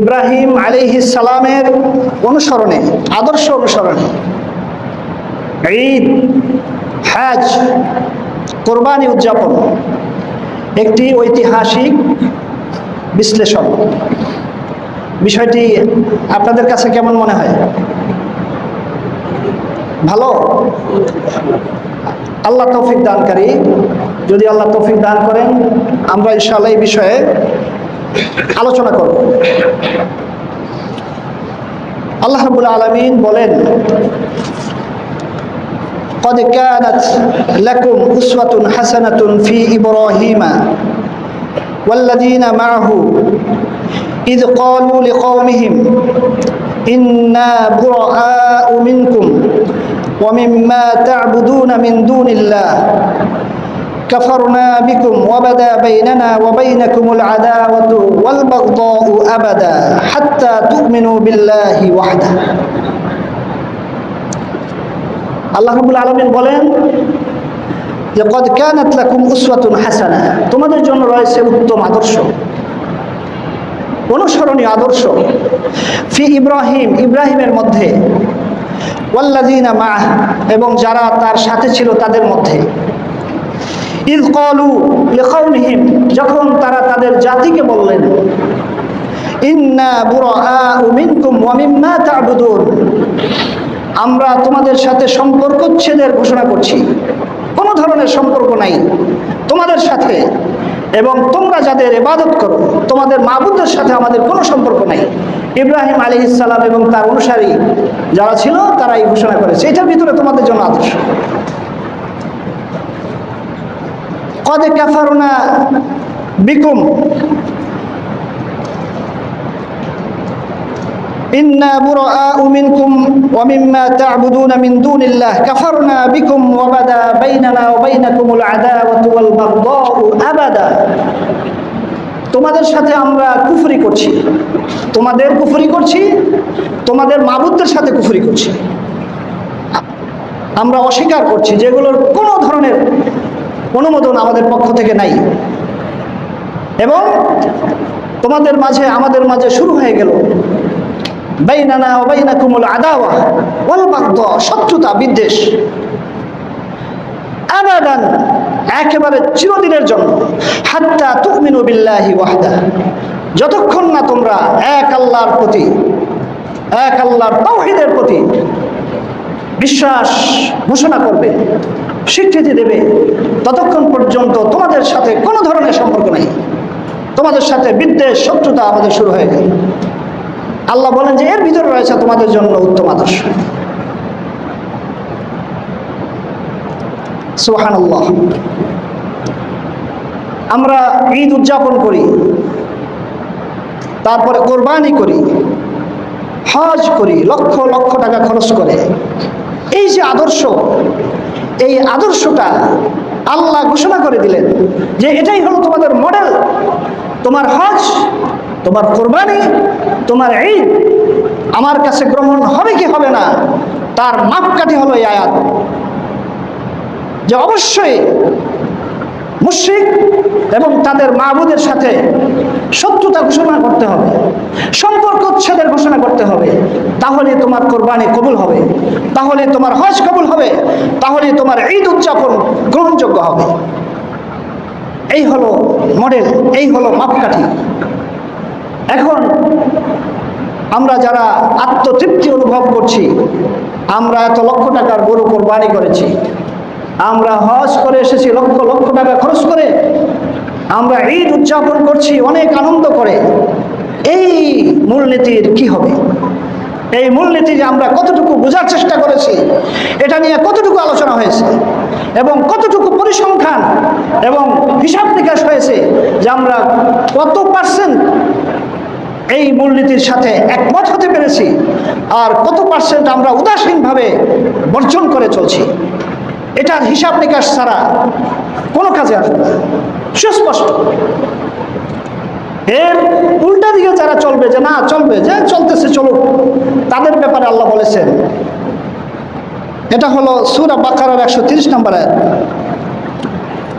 ইব্রাহিম আলাইহিস সালামের অনুসরণে, আদর্শ অনুসরণে ঈদ, হজ, কোরবানি উদযাপন একটি ঐতিহাসিক বিশ্লেষণ। বিষয়টি আপনাদের কাছে কেমন মনে হয়? ভালো? আল্লাহ তৌফিক দানকারী, যদি আল্লাহ তৌফিক দান করেন আমরা ইনশাআল্লাহ এই বিষয়ে আলোচনা করব। আল্লাহ রাব্বুল আলামিন বলেন, قد كانت لكم أسوة حسنة في إبراهيم والذين معه إذ قالوا لقومهم إنا براء منكم ومما تعبدون من دون الله كفرنا بكم وبدا بيننا وبينكم العداوة والبغضاء أبدا حتى تؤمنوا بالله وحده। আল্লাহ রাব্বুল আলামিন বলেন যে قد كانت لكم أسوة حسنة, তোমাদের জন্য রয়েছে উত্তম আদর্শ, অনুসরণীয় আদর্শ ফি ইব্রাহিম, ইব্রাহিমের মধ্যে, ওয়াল্লাযীনা মা'হ, এবং যারা তার সাথে ছিল তাদের মধ্যে, ইয ক্বালু লিকাওমিহিম, যখন তারা তাদের জাতিকে বললেন, ইন্না বুরাআউ মিনকুম ওয়া মিম্মা তা'বুদুন, আমরা তোমাদের সাথে সম্পর্কচ্ছেদের ঘোষণা করছি, কোনো ধরনের সম্পর্ক নাই তোমাদের সাথে, এবং তোমরা যাদের ইবাদত করো তোমাদের মাবুদের সাথে আমাদের কোনো সম্পর্ক নাই। ইব্রাহিম আলাইহিস সালাম এবং তার অনুসারী যারা ছিল তারা এই ঘোষণা করেছে। এটার ভিতরে তোমাদের জন্য আদর্শ। قد كفرنا بكم إنا براء منكم ومما تعبدون من دون الله كفرنا بكم وبدا بيننا وبينكم العداوة والبغضاء أبدا। তোমাদের সাথে আমরা কুফরি করছি, তোমাদের কুফরি করছি, তোমাদের মাবুদদের সাথে কুফরি করছি, আমরা অস্বীকার করছি, যেগুলোর কোনো ধরনের অনুমোদন আমাদের পক্ষ থেকে নাই, এবং তোমাদের মাঝে আমাদের মাঝে শুরু হয়ে গেল বাইনানা ওয়া বাইনাকুমুল আদাওয়া ওয়াল বাগদা, শত্রুতা, বিদ্বেষ, আবাদান, একেবারে চিরদিনের জন্য, হাত্তা তুমিনু বিল্লাহি ওয়াহদা, যতক্ষণ না তোমরা এক আল্লাহর প্রতি, এক আল্লাহর তাওহীদের প্রতি বিশ্বাস ঘোষণা করবে, স্বীকৃতি দেবে, ততক্ষণ পর্যন্ত তোমাদের সাথে কোনো ধরনের সম্পর্ক নেই, তোমাদের সাথে বিদ্বেষ, শত্রুতা আমাদের শুরু হয়ে গেল। আল্লাহ বলেন যে এর ভিতরে রয়েছে তোমাদের জন্য উত্তম আদর্শ। সুবহানাল্লাহ। আমরা ঈদ উদযাপন করি, তারপরে কোরবানি করি, হজ করি, লক্ষ লক্ষ টাকা খরচ করে। এই যে আদর্শ, এই আদর্শটা আল্লাহ ঘোষণা করে দিলেন যে এটাই হলো তোমাদের মডেল। তোমার হজ, তোমার কোরবানি, তোমার ঈদ আমার কাছে গ্রহণ হবে কি হবে না, তার মাপকাঠি হলো এই আয়াত, যে অবশ্যই মুশরিক এবং তাদের মাবুদের সাথে শত্রুতা ঘোষণা করতে হবে, সম্পর্ক উচ্ছেদের ঘোষণা করতে হবে, তাহলে তোমার কোরবানি কবুল হবে, তাহলে তোমার হজ কবুল হবে, তাহলে তোমার ঈদ উদযাপন গ্রহণযোগ্য হবে। এই হলো মডেল, এই হলো মাপকাঠি। এখন আমরা যারা আত্মতৃপ্তি অনুভব করছি, আমরা এত লক্ষ টাকার গরু কোরবানি করেছি, আমরা হজ করে এসেছি লক্ষ লক্ষ টাকা খরচ করে, আমরা ঈদ উদযাপন করছি অনেক আনন্দ করে, এই মূলনীতির কি হবে? এই মূলনীতি যে আমরা কতটুকু বোঝার চেষ্টা করেছি, এটা নিয়ে কতটুকু আলোচনা হয়েছে এবং কতটুকু পরিসংখ্যান এবং হিসাব নিকাশ হয়েছে, যে আমরা কত পার্সেন্ট এই মূলনীতির সাথে একমত হতে পেরেছি, আর কত পার্সেন্ট আমরা উদাসীনভাবে বর্জন করে চলছি, এটার হিসাব নিকাশ ছাড়া কোনো কাজে আসবে না, সুস্পষ্ট। এর উল্টা দিকে যারা চলবে, যে না চলবে, যে চলতেছে চলুক, তাদের ব্যাপারে আল্লাহ বলেছেন, এটা হলো সূরা বাকারার 130 নম্বর আয়াত,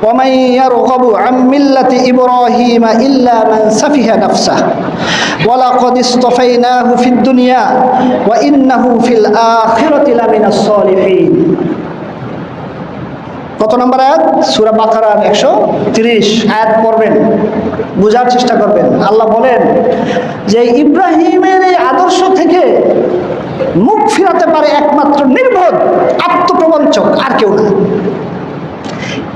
ومن يرغب عن ملة إبراهيم إلا من سفه نفسه ولقد اصطفيناه في الدنيا وإنه في الآخرة لمن الصالحين। কত নম্বর আয়াত? সূরা বাকারার 130 আয়াত পড়বেন, বোঝার চেষ্টা করবেন। আল্লাহ বলেন যে ইব্রাহিমের এই আদর্শ থেকে মুখ ফিরাতে পারে একমাত্র নির্বোধ আত্মপ্রবঞ্চক, আর কেউ না।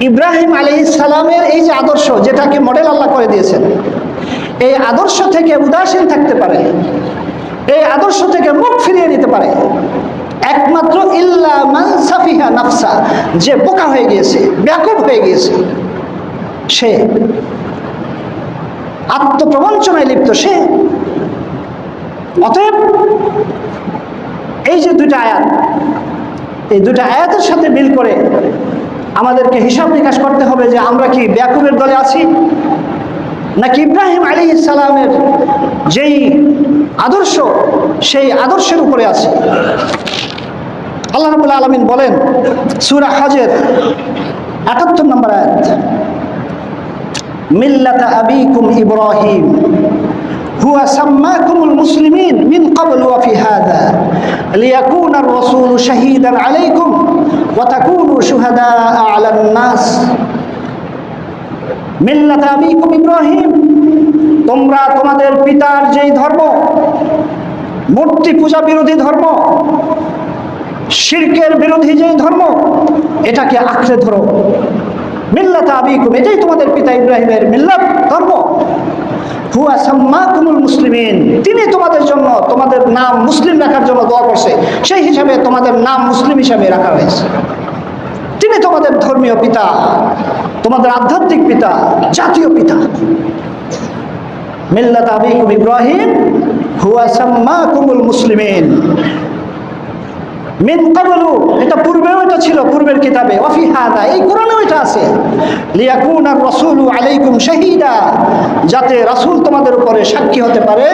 ইব্রাহিম আলাইহিস সালামের এই যে আদর্শ, যেটাকে মডেল আল্লাহ করে দিয়েছেন, এই আদর্শ থেকে উদাসীন থাকতে পারে, এই আদর্শ থেকে মুখ ফিরিয়ে নিতে পারে একমাত্র ইল্লা মান সাফিহা নাফসা, যে বোকা হয়ে গিয়েছে, ব্যাকুব হয়ে গিয়েছে, সে আত্মপ্রবঞ্চনায় লিপ্ত সে। অতএব এই যে দুইটা আয়াত, এই দুইটা আয়াতের সাথে মিল করে আমাদেরকে হিসাব নিকাশ করতে হবে যে আমরা কি ব্যাকুবের দলে আছি, নাকি ইব্রাহিম আলাইহিস সালামের যেই আদর্শ সেই আদর্শের উপরে আছি। আল্লাহ রাব্বুল আলামিন বলেন সূরা হজের ৭৮ নম্বর আয়াত, মিল্লাতা আবিকুম ইব্রাহিম হুয়া সাম্মাকুমুল মুসলিমিন মিন ক্বাবলু ওয়া ফি হাযা লিয়াকুনা আর-রাসূলু শাহীদান আলাইকুম ওয়া তাকুনু শুহাদাআ আলান নাস। মিল্লাতা আবিকুম ইব্রাহিম, তোমরা তোমাদের পিতার যেই ধর্ম, মূর্তি পূজা বিরোধী ধর্ম, শিরকের বিরোধী যেই ধর্ম, এটাকে আঁকড়ে ধরো। মিল্লাতা আবিকুম, এটাই তোমাদের পিতা ইব্রাহিমের মিল্লাত ধর্ম। হুয়া সাম্মাকুমুল মুসলিমিন, তিনি তোমাদের জন্য তোমাদের নাম মুসলিম রাখার জন্য দোয়া করছে, সেই হিসাবে তোমাদের নাম মুসলিম হিসাবে রাখা হয়েছে। তিনি তোমাদের ধর্মীয় পিতা, তোমাদের আধ্যাত্মিক পিতা, জাতীয় পিতা। মিল্লাত আবিকুম ইব্রাহিম হুয়া সাম্মাকুমুল মুসলিমিন মিন ক্বাবলু, এটা পূর্বেও এটা ছিল, পূর্বের কিতাবে, ওয়া ফি হাযা, এই কোরআনেও এটা আছে, লিয়াকুনার রাসূলু আলাইকুম শাহীদা, যাতে রাসূল তোমাদের উপরে সাক্ষী হতে পারে,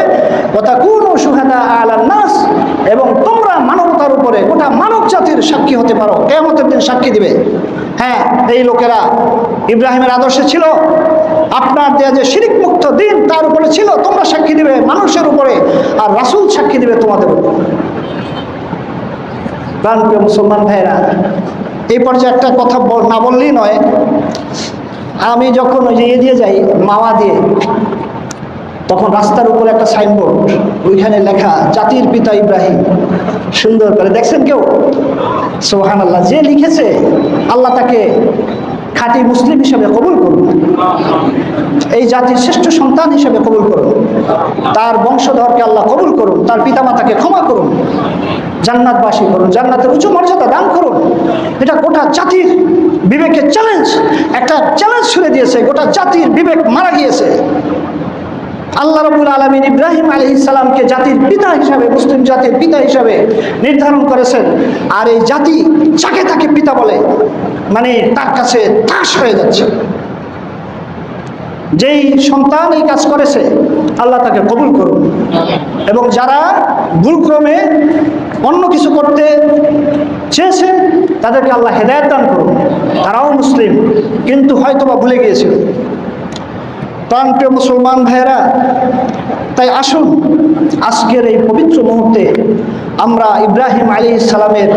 ওয়া তাকুনু শুহাদা আলান নাস, এবং তোমরা মানবতার উপরে, গোটা মানব জাতির সাক্ষী হতে পারো, কিয়ামতের দিন সাক্ষী দিবে। হ্যাঁ, এই লোকেরা ইব্রাহিমের আদর্শে ছিল, আপনার দেয়া যে শিরক মুক্ত দিন তার উপরে ছিল, তোমরা সাক্ষী দিবে মানুষের উপরে, আর রাসূল সাক্ষী দিবে তোমাদের উপর। প্রাণপ্রিয় মুসলমান ভাইরা, এই পর্যায়ে একটা কথা না বললেই নয়। আমি যখন ওই যে দিয়ে যাই মাওয়া দিয়ে, তখন রাস্তার উপরে একটা সাইনবোর্ড, ওইখানে লেখা জাতির পিতা ইব্রাহিম, সুন্দর করে দেখছেন কেউ? সুবহানাল্লাহ, যে লিখেছে আল্লাহ তাকে খাঁটি মুসলিম হিসেবে কবুল করুন, এই জাতির শ্রেষ্ঠ সন্তান হিসেবে কবুল করুন, তার বংশধরকে আল্লাহ কবুল করুন, তার পিতামাতাকে ক্ষমা করুন, জান্নাতবাসী করুন, জান্নাতের উচ্চ মর্যাদা দান করুন। এটা গোটা জাতির বিবেকের চ্যালেঞ্জ, একটা চ্যালেঞ্জ ছুড়ে দিয়েছে, গোটা জাতির বিবেক মারা গিয়েছে। আল্লাহ রাব্বুল আলামিন ইব্রাহিম আলাইহিস সালামকে জাতির পিতা হিসাবে, মুসলিম জাতির পিতা হিসাবে নির্ধারণ করেছেন, আর এই জাতি যাকে তাকে পিতা বলে, মানে তার কাছে তাস হয়ে যাচ্ছে। যেই সন্তান এই কাজ করেছে আল্লাহ তাকে কবুল করুন, এবং যারা ভুলক্রমে অন্য কিছু করতে চেয়েছে তাদেরকে আল্লাহ হেদায়েত দান করুন, তারাও মুসলিম কিন্তু হয়তোবা ভুলে গিয়েছিল। প্রাণপ্রিয় মুসলমান ভাইয়েরা, তাই আসুন আজকের এই পবিত্র মুহূর্তে আমরা ইব্রাহিম আলাইহিস সালামের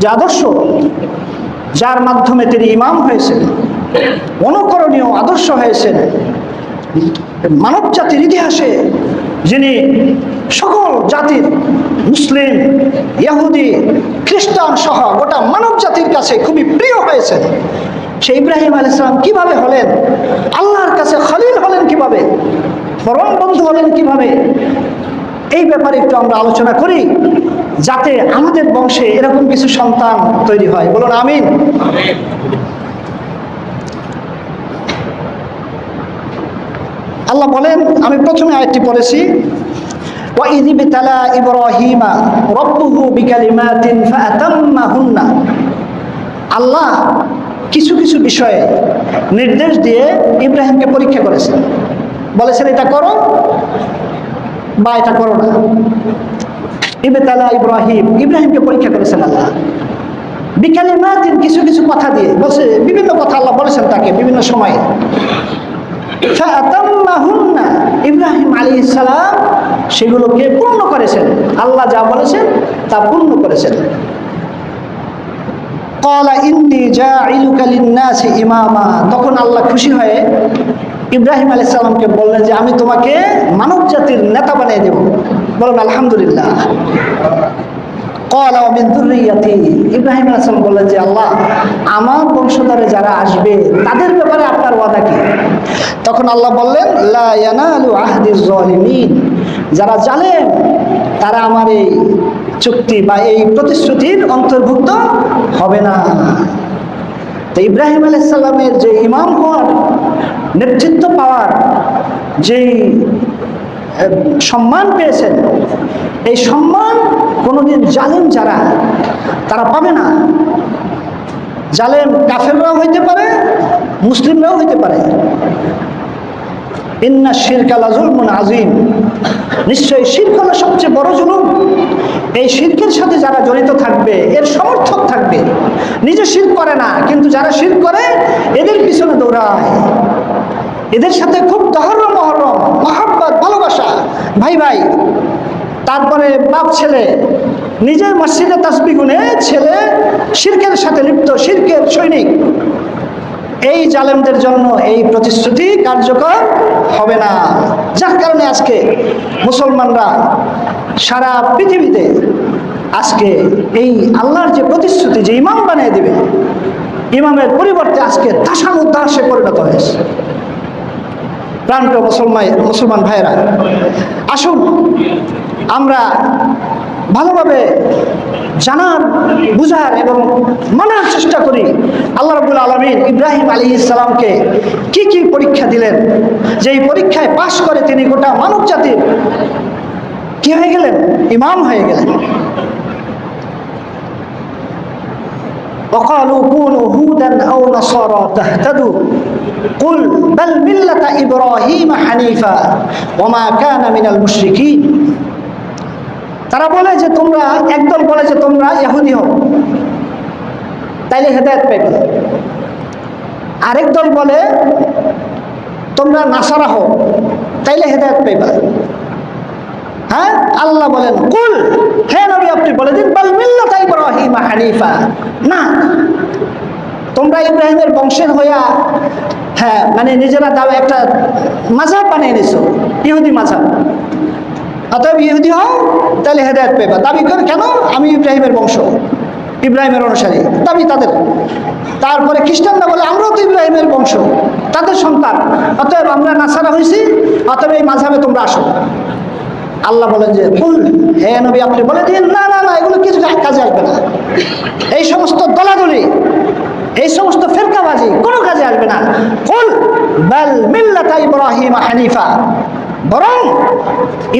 যে আদর্শ, যার মাধ্যমে তিনি ইমাম হয়েছেন, অনুকরণীয় আদর্শ হয়েছেন, মানব জাতির ইতিহাসে যিনি সকল জাতির, মুসলিম, ইহুদি, খ্রিস্টান সহ গোটা মানব জাতির কাছে খুবই প্রিয় হয়েছেন, সেই ইব্রাহিম আলাইহিস সালাম কিভাবে হলেন, আল্লাহর কাছে খলিল হলেন কিভাবে, পরম বন্ধু হলেন কিভাবে, এই ব্যাপারে একটু আমরা আলোচনা করি, যাতে আমাদের বংশে এরকম কিছু সন্তান তৈরি হয়। বলুন আমিন। আল্লাহ বলেন, আমি প্রথমে আয়াতটি পড়েছি, وَإِذِ ابْتَلَى إِبْرَاهِيمَ رَبُّهُ بِكَلِمَاتٍ فَأَتَمَّهُنَّ। আল্লাহ কিছু কিছু বিষয়ে নির্দেশ দিয়ে ইব্রাহিমকে পরীক্ষা করেছেন, বলেছেন এটা করো বা এটা করো না। ইবতালা ইব্রাহিম, ইব্রাহিমকে পরীক্ষা করেছেন আল্লাহ। বিকালিমাতিন, কিছু কিছু কথা দিয়ে বলছে, বিভিন্ন কথা আল্লাহ বলেছেন তাকে বিভিন্ন সময়ে। ফাতাম্মাহুন্না, ইব্রাহিম আলাইহিস সালাম সেগুলোকে পূর্ণ করেছেন, আল্লাহ যা বলেছেন তা পূর্ণ করেছেন। ক্বালা ইন্নী জাইলুকা লিন-নাসি ইমামা, তখন আল্লাহ খুশি হয়ে ইব্রাহিম আলাইহিস সালামকে বললেন যে আমি তোমাকে মানব জাতির নেতা বানিয়ে দেব। বলুন আলহামদুলিল্লাহ। ক্বালা ওয়া মিন যুররিয়াতি, ইব্রাহিম আলাইহিস সালাম বললেন যে আল্লাহ, আমার বংশধরে যারা আসবে তাদের ব্যাপারে আপনার ওয়াদা কি? তখন আল্লাহ বললেন লা ইয়ানালু আহদিজ জালিমিন, যারা জালেম তারা আমার এই চুক্তি বা এই প্রতিশ্রুতির অন্তর্ভুক্ত হবে না। তো ইব্রাহিম আলাইহিস সালামের যে ইমাম হওয়ার, নেতৃত্ব পাওয়ার যেই সম্মান পেয়েছেন, এই সম্মান কোনোদিন জালেম যারা তারা পাবে না। জালেম কাফেররাও হইতে পারে, মুসলিমরাও হইতে পারে। ইন্না শিরকা লাযুলমুন আযীম, নিশ্চয়ই শিরক হলো সবচেয়ে বড় জুলুম। এই শিরকের সাথে যারা জড়িত থাকবে, এর সমর্থক থাকবে, নিজে শিরক করে না কিন্তু যারা শিরক করে এদের পিছনে দৌড়ায়, এদের সাথে খুব দহরম মহরম মহব্বত ভালোবাসা, ভাই ভাই। তারপরে বাপ ছেলে নিজের মসজিদে তাসবিহ গুনে, ছেলে শিরকের সাথে লিপ্ত, শিরকের সৈনিক। এই জালেমদের জন্য এই প্রতিশ্রুতি কার্যকর হবে না। যার কারণে আজকে মুসলমানরা সারা পৃথিবীতে আজকে এই আল্লাহর যে প্রতিশ্রুতি, যে ইমাম বানিয়ে দেবে, ইমামের পরিবর্তে আজকে দাসানুদাসে পরিণত হয়েছে। প্রাণপ্রিয় মুসলমান ভাইয়েরা, আসুন আমরা ভালোভাবে জানার, বুঝার এবং মানার চেষ্টা করি। আল্লাহ রাব্বুল আলামিন ইব্রাহিম আলাইহিস সালামকে কি কি পরীক্ষা দিলেন, যেই পরীক্ষায় পাশ করে তিনি গোটা মানব জাতির কি হয়ে গেলেন? ইমাম হয়ে গেলেন। وقالوا كونوا هودا أو نصارى تهتدوا قل بل ملة إبراهيم حنيفا وما كان من المشركين। তারা বলে যে তোমরা, একদল বলে যে তোমরা ইহুদি হও, তাইলে হেদায়েত পাইবে। আরেক দল বলে তোমরা নাসারা হও, তাইলে হেদায়েত পাইবে। হ্যাঁ, আল্লাহ বলেন কুল, হে নবী আপনি বলে দিন, বাল মিল্লাত ইব্রাহিম হানিফা, না তোমরা ইব্রাহিমের বংশের হইয়া, হ্যাঁ মানে নিজেরা দাও একটা মাযহাব বানিয়ে নিছো, ইহুদি মাযহাব। অতএব ইহুদি হও তাহলে হেদায়েত পাইবা। দাবি করে কেন? আমি ইব্রাহিমের বংশ, ইব্রাহিমের অনুসারী দাবি তাদের। তারপরে খ্রিস্টানরা বলে আমরাও তো ইব্রাহিমের বংশ, তাদের সন্তান, অতএব আমরা নাসারা হয়েছি, অতএব এই মাযহাবে তোমরা আসো। আল্লাহ বলেন যে কুল, হে নবী আপনি বলে দিন, না না না, এগুলো কিছু কাজে আসবে না। এই সমস্ত দলাদলি, এই সমস্ত ফিরকাবাজি কোনো কাজে আসবে না। কুল বাল মিল্লাত ইব্রাহিম হানিফা, বরং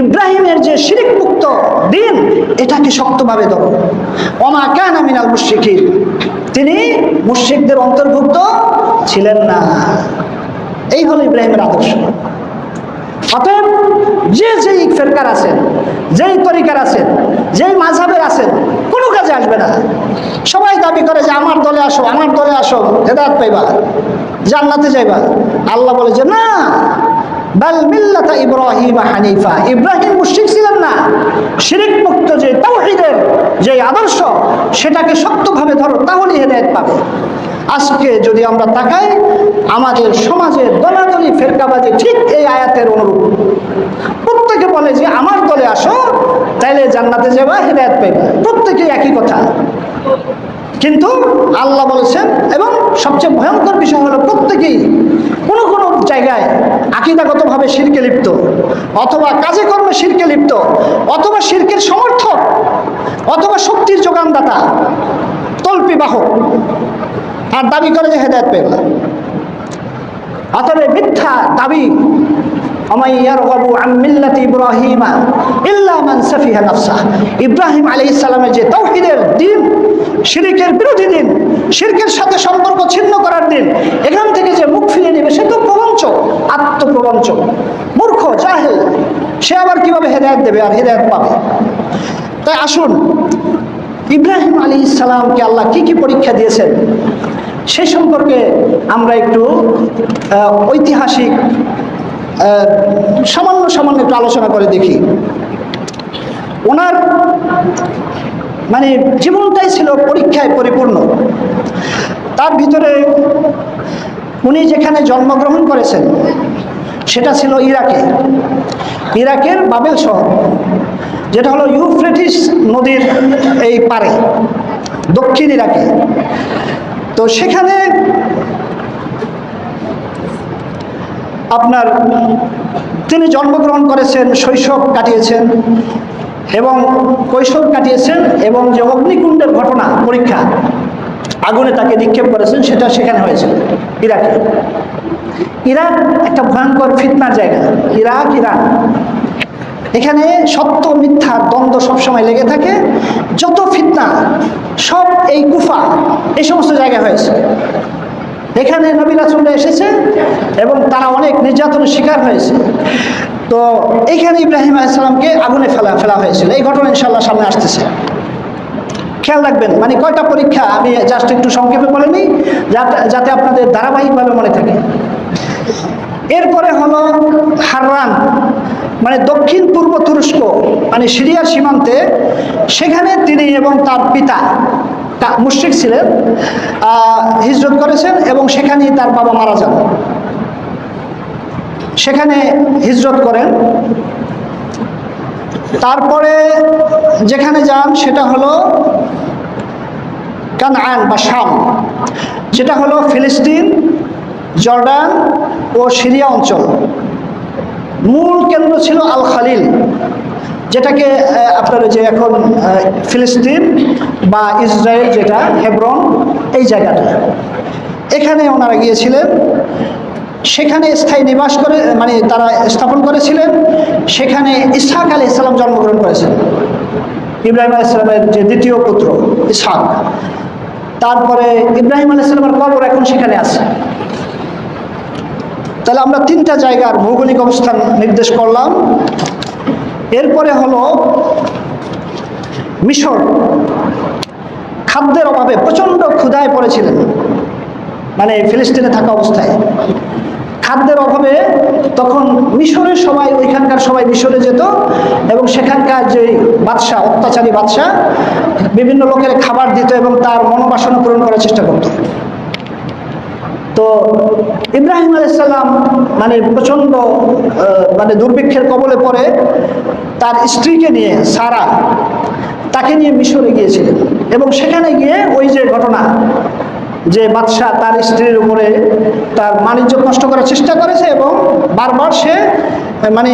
ইব্রাহিমের যে শিরক মুক্ত দিন, এটাকে শক্তভাবে ধরো। ওমা কানা মিনাল মুশরিকিন, তিনি মুশরিকদের অন্তর্ভুক্ত ছিলেন না। এই হলো ইব্রাহিমের আদর্শ। অতএব যে যেই ফিরকার আছেন, যেই তরিকার আছেন, যেই মাযহাবের আছেন, কোনো কাজে আসবে না। সবাই দাবি করে যে আমার দলে আসো, আমার দলে আসো, হেদায়েত পাইবা, জান্নাতে যাইবা। আল্লাহ বলে যে না, বাল মিল্লাত ইব্রাহিম হানিফা, ইব্রাহিম মুশরিক ছিলেন না। শিরক মুক্ত যে তাওহীদের যে আদর্শ, সেটাকে শক্তভাবে ধরো, তাহলেই হেদায়েত পাবে। আজকে যদি আমরা তাকাই, আমাদের সমাজের দলাদলি ফিরকাবাজি ঠিক এই আয়াতের অনুরূপ। প্রত্যেকে বলে যে আমার দলে আসো, তাইলে জান্নাতে যাবা, হেদায়েত পাইবা, প্রত্যেকে একই কথা। কিন্তু আল্লাহ বলেছেন, এবং সবচেয়ে ভয়ঙ্কর বিষয় হলো প্রত্যেকেই কোনো কোনো জায়গায় আকীদাগতভাবে শিরকে লিপ্ত, অথবা কাজে কর্মে শিরকে লিপ্ত, অথবা শিরকের সমর্থক, অথবা শক্তির যোগানদাতা, তল্পি বাহক, আর দাবি করে যে হেদায়েত পেয়ে গেল। অতএব মিথ্যা দাবি, ইব্রাহিম আলাইহিস সালামের যে তাওহীদের দিন, শিরকের বিরোধী দিন, শিরকের সাথে সম্পর্ক ছিন্ন করার দিন, এখান থেকে যে মুখ ফিরিয়ে নেবে সে তো প্রবঞ্চক, আত্মপ্রবঞ্চক, মূর্খ, জাহেল। সে আবার কিভাবে হেদায়েত দেবে আর হেদায়েত পাবে? তাই আসুন ইব্রাহিম আলাইহিস সালামকে আল্লাহ কি কি পরীক্ষা দিয়েছেন সেই সম্পর্কে আমরা একটু ঐতিহাসিক সামান্য একটু আলোচনা করে দেখি। ওনার মানে জীবনটাই ছিল পরীক্ষায় পরিপূর্ণ। তার ভিতরে উনি যেখানে জন্মগ্রহণ করেছেন সেটা ছিল ইরাকের বাবেল শহর, যেটা হলো ইউফ্রেটিস নদীর এই পারে, দক্ষিণ ইরাকে। তো সেখানে আপনার তিনি জন্মগ্রহণ করেছেন, শৈশব কাটিয়েছেন এবং কৈশোর কাটিয়েছেন, এবং যে অগ্নিকুণ্ডের ঘটনা, পরীক্ষা, আগুনে তাকে নিক্ষেপ করেছেন, সেটা সেখানে হয়েছিল ইরাকে। ইরাক একটা ভয়ঙ্কর ফিতনার জায়গা। ইরান এখানে সত্য মিথ্যার দ্বন্দ্ব সবসময় লেগে থাকে। যত ফিতনা সব এই কুফা, এই সমস্ত জায়গায় হয়েছে। এখানে নবী রাসূলরা এসেছে এবং তারা অনেক নির্যাতনের শিকার হয়েছে। তো এইখানে ইব্রাহিম আলাইহিস সালামকে আগুনে ফেলা হয়েছিল। এই ঘটনা ইনশাআল্লাহ সামনে আসতেছে, খেয়াল রাখবেন। মানে কয়টা পরীক্ষা আমি জাস্ট একটু সংক্ষেপে বলে নিই, যাতে আপনাদের ধারাবাহিকভাবে মনে থাকে। এরপরে হলো হাররান, মানে দক্ষিণ পূর্ব তুরস্ক, মানে সিরিয়ার সীমান্তে। সেখানে তিনি এবং তার পিতা মুশরিক ছিলেন, হিজরত করেছেন এবং সেখানেই তার বাবা মারা যান। সেখানে হিজরত করেন। তারপরে যেখানে যান সেটা হলো কানআন বা শাম, যেটা হলো ফিলিস্তিন, জর্ডান ও সিরিয়া অঞ্চল। মূল কেন্দ্র ছিল আল খালিল, যেটাকে আপনারা যে এখন ফিলিস্তিন বা ইসরায়েল, যেটা হেব্রন, এই জায়গাটা, এখানে ওনারা গিয়েছিলেন। সেখানে স্থায়ী নিবাস করে, মানে তারা স্থাপন করেছিলেন। সেখানে ইসহাক আলাইহিস সালাম জন্মগ্রহণ করেছেন, ইব্রাহিম আলাইহিস সালামের যে দ্বিতীয় পুত্র ইসহাক। তারপরে ইব্রাহিম আলাইহিস সালামের কবর এখন সেখানে আছে। তাহলে আমরা তিনটা জায়গার ভৌগোলিক অবস্থান নির্দেশ করলাম। এরপরে হলো মিশর। খাদ্যের অভাবে প্রচণ্ড ক্ষুধায় পড়েছিলেন, মানে ফিলিস্তিনে থাকা অবস্থায় খাদ্যের অভাবে তখন মিশরের সবাই, ওইখানকার সবাই মিশরে যেত এবং সেখানকার যে বাদশাহ, অত্যাচারী বাদশাহ, বিভিন্ন লোকের খাবার দিত এবং তার মনোবাসনা পূরণ করার চেষ্টা করত। তো ইব্রাহিম আলাইহিস সালাম মানে প্রচণ্ড মানে দুর্ভিক্ষের কবলে পড়ে তার স্ত্রীকে নিয়ে, সারা, তাকে নিয়ে মিশরে গিয়েছিলেন। এবং সেখানে গিয়ে ওই যে ঘটনা, যে বাদশাহ তার স্ত্রীর উপরে তার বাণিজ্য নষ্ট করার চেষ্টা করেছে এবং বারবার সে মানে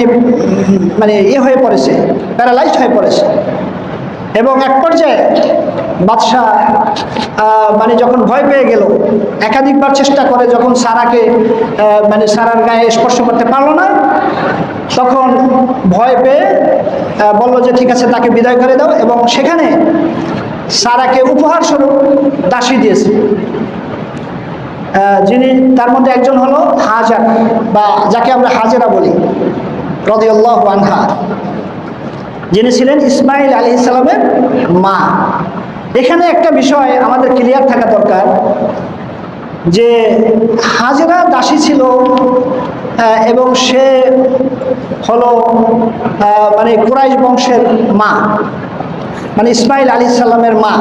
মানে হয়ে পড়েছে, প্যারালাইজড হয়ে পড়েছে। এবং এক পর্যায়ে বাদশাহ মানে যখন ভয় পেয়ে গেল, একাধিকবার চেষ্টা করে, যখন সারাকে মানে সারার গায়ে স্পর্শ করতে পারলো না, তখন ভয় পেয়ে বলল যে ঠিক আছে, তাকে বিদায় করে দাও। এবং সেখানে সারাকে উপহার স্বরূপ দাসী দিয়েছে, যিনি, তার মধ্যে একজন হলো হাজার, বা যাকে আমরা হাজেরা বলি, রাদিয়াল্লাহু আনহা, যিনি ছিলেন ইসমাইল আলাইহিস সালামের মা। এখানে একটা বিষয় আমাদের ক্লিয়ার থাকা দরকার, যে হাজেরা দাসী ছিল এবং সে হলো মানে কুরাইশ বংশের মা, মানে ইসমাইল আলাইহিস সালামের মা।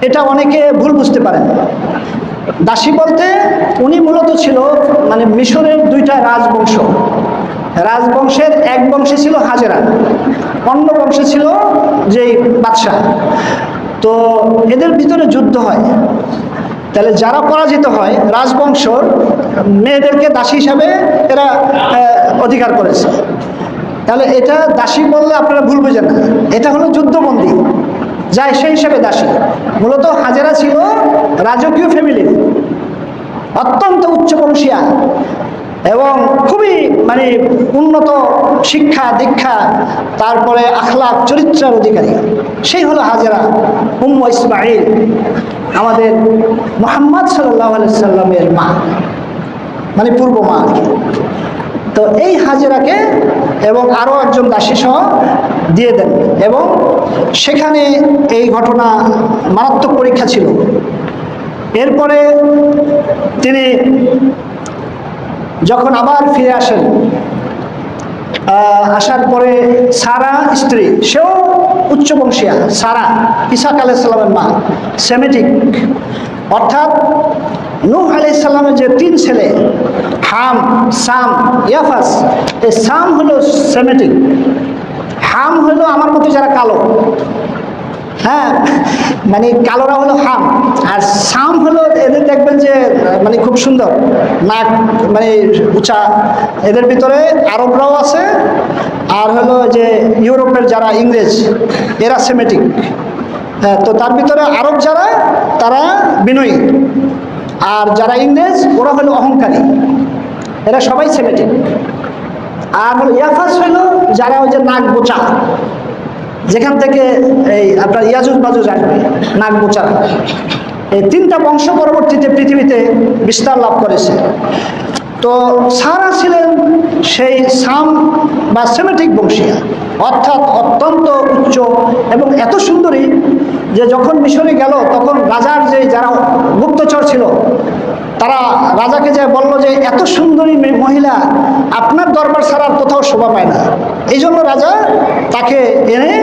এটা অনেকে ভুল বুঝতে পারেন। দাসী বলতে উনি মূলত ছিল মানে মিশরের দুইটা রাজবংশ, রাজবংশের এক বংশে ছিল হাজেরা, অন্য বংশে ছিল যেই বাদশাহ। তো এদের ভিতরে যুদ্ধ হয়, তাহলে যারা পরাজিত হয় রাজবংশর মেয়েদেরকে দাসী হিসাবে এরা অধিকার করেছে। তাহলে এটা দাসী বললে আপনারা ভুল বুঝেন না, এটা হলো যুদ্ধবন্দী, যায় সেই হিসাবে দাসী। মূলত হাজেরা ছিল রাজকীয় ফ্যামিলির, অত্যন্ত উচ্চবংশীয়া এবং খুবই মানে উন্নত শিক্ষা দীক্ষা, তারপরে আখলাক, চরিত্রের অধিকারী। সেই হলো হাজেরা উম্মু ইসমাইল, আমাদের মুহাম্মদ সাল্লাল্লাহু আলাইহি সাল্লামের মা, মানে পূর্ব মা আর কি। তো তো এই হাজেরাকে এবং আরও একজন দাসী সহ দিয়ে দেন, এবং সেখানে এই ঘটনা মারাত্মক পরীক্ষা ছিল। এরপরে তিনি যখন আবার ফিরে আসেন, আসার পরে সারা স্ত্রী, সেও উচ্চবংশীয়া, সারা ইসাক আলাইহিস সালামের মা, সেমেটিক, অর্থাৎ নূহ আলাইহিস সালামের যে 3 ছেলে হাম, সাম, ইয়াফাস, এই সাম হলো সেমেটিক, হাম হলো আমার মতো যারা কালো, হ্যাঁ, মানে কালোরা হলো হাম, আর সাম হলো এদের দেখবেন যে মানে খুব সুন্দর নাক, মানে উঁচা। এদের ভিতরে আরবরাও আছে, আর হলো যে ইউরোপের যারা ইংরেজ, এরা সেমেটিক। হ্যাঁ, তো তার ভিতরে আরব যারা, তারা বিনয়ী, আর যারা ইংরেজ ওরা হলো অহংকারী, এরা সবাই সেমেটিক। আর হলো ইয়াফাস হলো যারা ওই যে নাক বোচা, যেখান থেকে এই আপনার ইয়াজুজ মাজুজ আসবে, নাক বোচা। এই 3টা বংশ পরবর্তীতে পৃথিবীতে বিস্তার লাভ করেছে। তো সারা ছিলেন সেই সাম বা সেমেটিক বংশীয়া, অর্থাৎ অত্যন্ত উচ্চ এবং এত সুন্দরী যে যখন মিশরে গেল তখন রাজার যে যারা গুপ্তচর ছিল তারা রাজাকে যে বলল যে এত সুন্দরী মহিলা আপনার দরবার ছাড়া আর কোথাও শোভা পায় না। এই জন্য রাজা তাকে এনে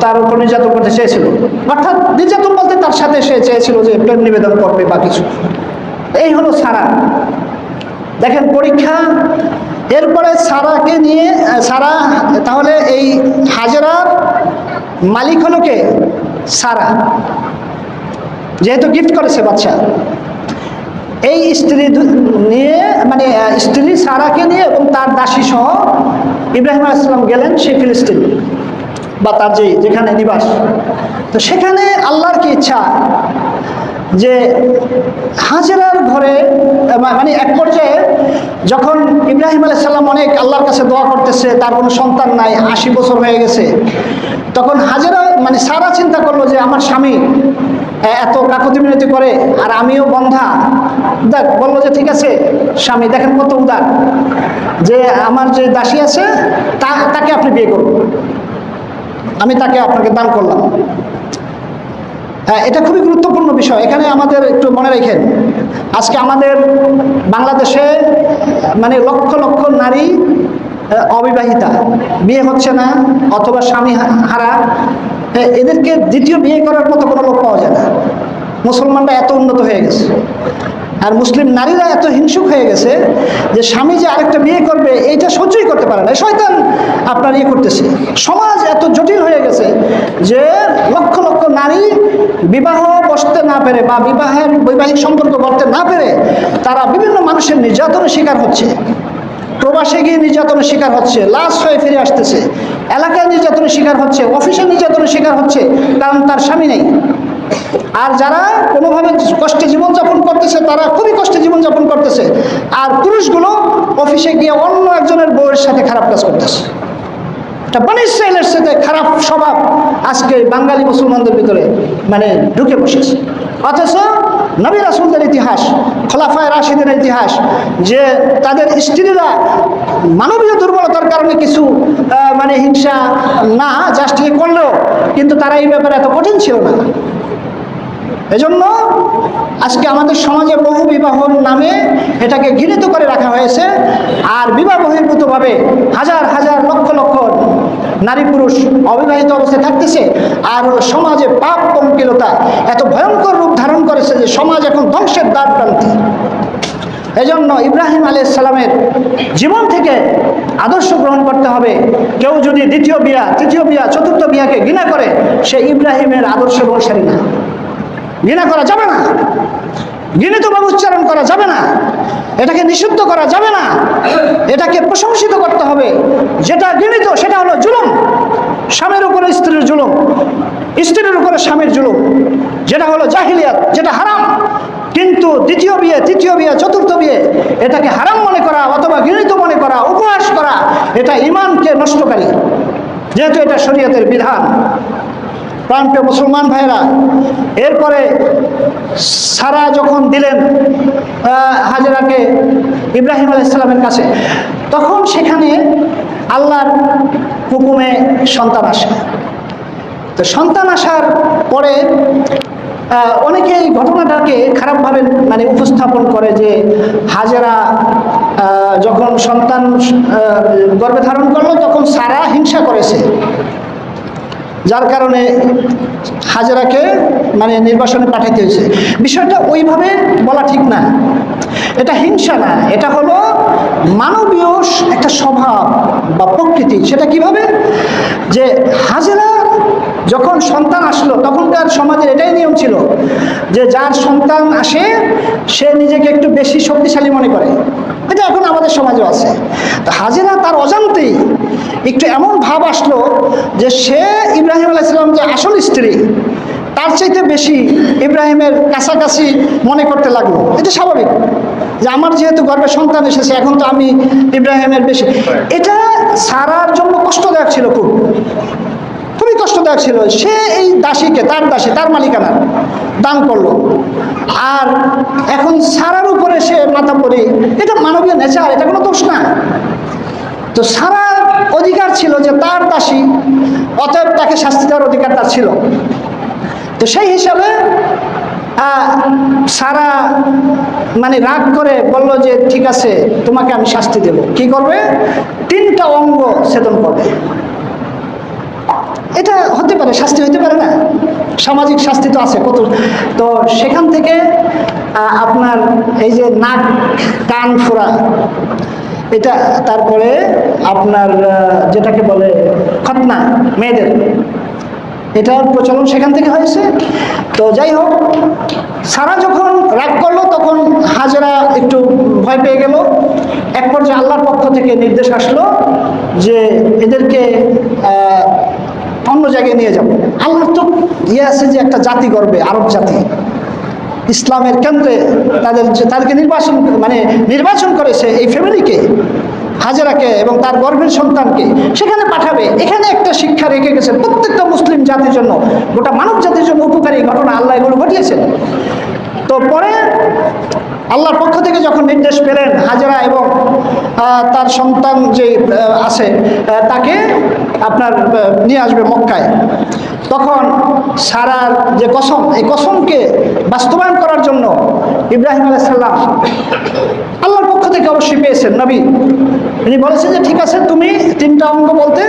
তার উপর নির্যাতন করতে চেয়েছিল, অর্থাৎ নির্যাতন বলতে তার সাথে সে চেয়েছিল যে প্রেম নিবেদন করবে বা কিছু। এই হলো সারা। দেখেন পরীক্ষা। এরপরে সারাকে নিয়ে, সারা তাহলে এই হাজেরার মালিক হলো কে? সারা, যেহেতু গিফট করেছে বাচ্চা। এই স্ত্রী নিয়ে, মানে স্ত্রী সারাকে নিয়ে এবং তার দাসী সহ ইব্রাহিম আলাইহিস সালাম গেলেন সেই ফিলিস্তিন বা তার যেখানে নিবাস। তো সেখানে আল্লাহর কি ইচ্ছা যে হাজেরার ঘরে, মানে এক পর্যায়ে যখন ইব্রাহিম আলাইহিস সালাম অনেক আল্লাহর কাছে দোয়া করতেছে, তার কোনো সন্তান নাই, 80 বছর হয়ে গেছে, তখন হাজেরা মানে সারা চিন্তা করলো যে আমার স্বামী এত কাকুতি মিনতি করে আর আমিও বন্ধা, দেখ বললো যে ঠিক আছে স্বামী, দেখেন কত উদার, যে আমার যে দাসী আছে তাকে আপনি বিয়ে করুন, আমি তাকে আপনাকে দান করলাম। হ্যাঁ, এটা খুবই গুরুত্বপূর্ণ বিষয়। এখানে আমাদের একটু মনে রাখেন, আজকে আমাদের বাংলাদেশে মানে লক্ষ লক্ষ নারী অবিবাহিতা, বিয়ে হচ্ছে না অথবা স্বামী হারা, এদেরকে দ্বিতীয় বিয়ে করার মতো কোনো লোক পাওয়া যায় না। মুসলমানরা এত উন্নত হয়ে গেছে, আর মুসলিম নারীরা এত হিংসুক হয়ে গেছে যে স্বামী যে আরেকটা বিয়ে করবে এইটা সহ্যই করতে পারে না, শয়তান আপনার ইয়ে করতেছে। সমাজ এত জটিল হয়ে গেছে যে লক্ষ লক্ষ নারী বিবাহ বসতে না পেরে বা বৈবাহিক সম্পর্ক করতে না পেরে তারা বিভিন্ন মানুষের নির্যাতনের শিকার হচ্ছে, প্রবাসে গিয়ে নির্যাতনের শিকার হচ্ছে, লাশ হয়ে ফিরে আসতেছে, এলাকায় নির্যাতনের শিকার হচ্ছে, অফিসে নির্যাতনের শিকার হচ্ছে, কারণ তার স্বামী নেই। আর যারা কোনোভাবে কষ্টে জীবনযাপন করতেছে তারা খুবই কষ্টে জীবনযাপন করতেছে, আর পুরুষগুলো অফিসে গিয়ে অন্য একজনের বউয়ের সাথে খারাপ কাজ করতেছে। একটা বানি ইসরাইলের সাথে খারাপ স্বভাব আজকে বাঙালি মুসলমানদের ভিতরে মানে ঢুকে বসেছে। অথচ নবী রাসূলদের ইতিহাস, খোলাফায়ে রাশিদের ইতিহাস, যে তাদের স্ত্রীরা মানবীয় দুর্বলতার কারণে কিছু মানে হিংসা না জাস্ট করলেও কিন্তু তারা এই ব্যাপারে এত কঠিন ছিল না। এজন্য আজকে আমাদের সমাজে বহু বিবাহর নামে এটাকে ঘৃণিত করে রাখা হয়েছে, আর বিবাহ বহির্ভূতভাবে হাজার হাজার লক্ষ লক্ষ নারী পুরুষ অবিবাহিত অবস্থায় থাকতেছে। আর সমাজে পাপ পঙ্কিলতা এত ভয়ঙ্কর রূপ ধারণ করেছে যে সমাজ এখন ধ্বংসের দ্বার প্রান্তে। এজন্য ইব্রাহিম আলাইহিস সালামের জীবন থেকে আদর্শ গ্রহণ করতে হবে। কেউ যদি দ্বিতীয় বিয়া, তৃতীয় বিয়া, চতুর্থ বিয়াকে ঘৃণা করে, সে ইব্রাহিমের আদর্শের অনুসারী না। ঘৃণা করা যাবে না, ঘৃণিতভাবে উচ্চারণ করা যাবে না, এটাকে নিষিদ্ধ করা যাবে না, এটাকে প্রশংসিত করতে হবে। যেটা ঘৃণিত সেটা হলো জুলুম, স্বামীর উপরে স্ত্রীর জুলুম, স্ত্রীর উপরে স্বামীর জুলুম, যেটা হলো জাহিলিয়াত, যেটা হারাম। কিন্তু দ্বিতীয় বিয়ে, তৃতীয় বিয়ে, চতুর্থ বিয়ে এটাকে হারাম মনে করা অথবা ঘৃণিত মনে করা, উপহাস করা, এটা ঈমানকে নষ্টকারী, যেহেতু এটা শরীয়তের বিধান। প্রাণপ্রিয় মুসলমান ভাইরা, এরপরে সারা যখন দিলেন হাজেরাকে ইব্রাহিম আলাইহিস সালামের কাছে, তখন সেখানে আল্লাহর হুকুমে সন্তান আসে। তো সন্তান আসার পরে অনেকে এই ঘটনাটাকে খারাপভাবে মানে উপস্থাপন করে যে হাজেরা যখন সন্তান গর্ভে ধারণ করলো তখন সারা হিংসা করেছে, যার কারণে হাজেরাকে মানে নির্বাসনে পাঠাইতে হয়েছে। বিষয়টা ওইভাবে বলা ঠিক না, এটা হিংসা না, এটা হলো মানবীয় একটা স্বভাব বা প্রকৃতি। সেটা কিভাবে, যে হাজেরা যখন সন্তান আসলো তখনকার সমাজের এটাই নিয়ম ছিল যে যার সন্তান আসে সে নিজেকে একটু বেশি শক্তিশালী মনে করে, এটা এখন আমাদের সমাজেও আছে। তো হাজেরা তার অজান্তেই একটু এমন ভাব আসলো যে সে ইব্রাহিম আলাইহিস সালাম যে আসল স্ত্রী তার চাইতে বেশি ইব্রাহিমের কাছাকাছি মনে করতে লাগলো। এটা স্বাভাবিক যে আমার যেহেতু গর্ভে সন্তান এসেছে এখন তো আমি ইব্রাহিমের বেশি। এটা সারার জন্য কষ্টদায়ক ছিল, খুবই কষ্টদায়ক ছিল। সে এই দাসীকে, তার দাসী, তার মালিকানা দান করলো, আর এখন সারার উপরে সে মাথা পড়ে, এটা মানবীয় নেচার, এটা কোনো দোষ না। তো সারার অধিকার ছিল যে তার দাসী, অতএব তাকে শাস্তি দেওয়ার অধিকার তার ছিল। তো সেই হিসাবে সারা মানে রাগ করে বলল যে ঠিক আছে, তোমাকে আমি শাস্তি দেব। কি করবে? 3টা অঙ্গ ছেদন করবে। এটা হতে পারে, শাস্তি হতে পারে না? সামাজিক শাস্তি তো আছে কত। তো সেখান থেকে আপনার এই যে নাক কান ফোড়া, এটা, তারপরে আপনার যেটাকে বলে খতনা মেয়েদের, এটার প্রচলন সেখান থেকে হয়েছে। তো যাই হোক, সারা যখন রাগ করলো তখন হাজেরা একটু ভয় পেয়ে গেল। এক পর্যায়ে আল্লাহর পক্ষ থেকে নির্দেশ আসলো যে এদেরকে অন্য জায়গায় নিয়ে যাব। আল্লাহর তো আছে যে একটা জাতি গর্বে, আরব জাতি, ইসলামের কেন্দ্রে তাদেরকে নির্বাচন করেছে এই ফ্যামিলিকে, হাজেরাকে এবং তার গর্ভের সন্তানকে সেখানে পাঠাবে। এখানে একটা শিক্ষা রেখে গেছে প্রত্যেকটা মুসলিম জাতির জন্য, গোটা মানব জাতির জন্য উপকারী ঘটনা আল্লাহ এগুলো ঘটিয়েছেন। তো পরে আল্লাহর পক্ষ থেকে যখন নির্দেশ পেলেন হাজেরা এবং তার সন্তান যে আছে তাকে আপনার নিয়ে আসবে মক্কায়, তখন সারার যে কসম, এই কসমকে বাস্তবায়ন করার জন্য ইব্রাহিম আলাইহিস সালাম আল্লাহর পক্ষ থেকে অবশ্যই পেয়েছেন নবী। তিনি বলেছেন যে ঠিক আছে, তুমি 3টা অঙ্গ বলতে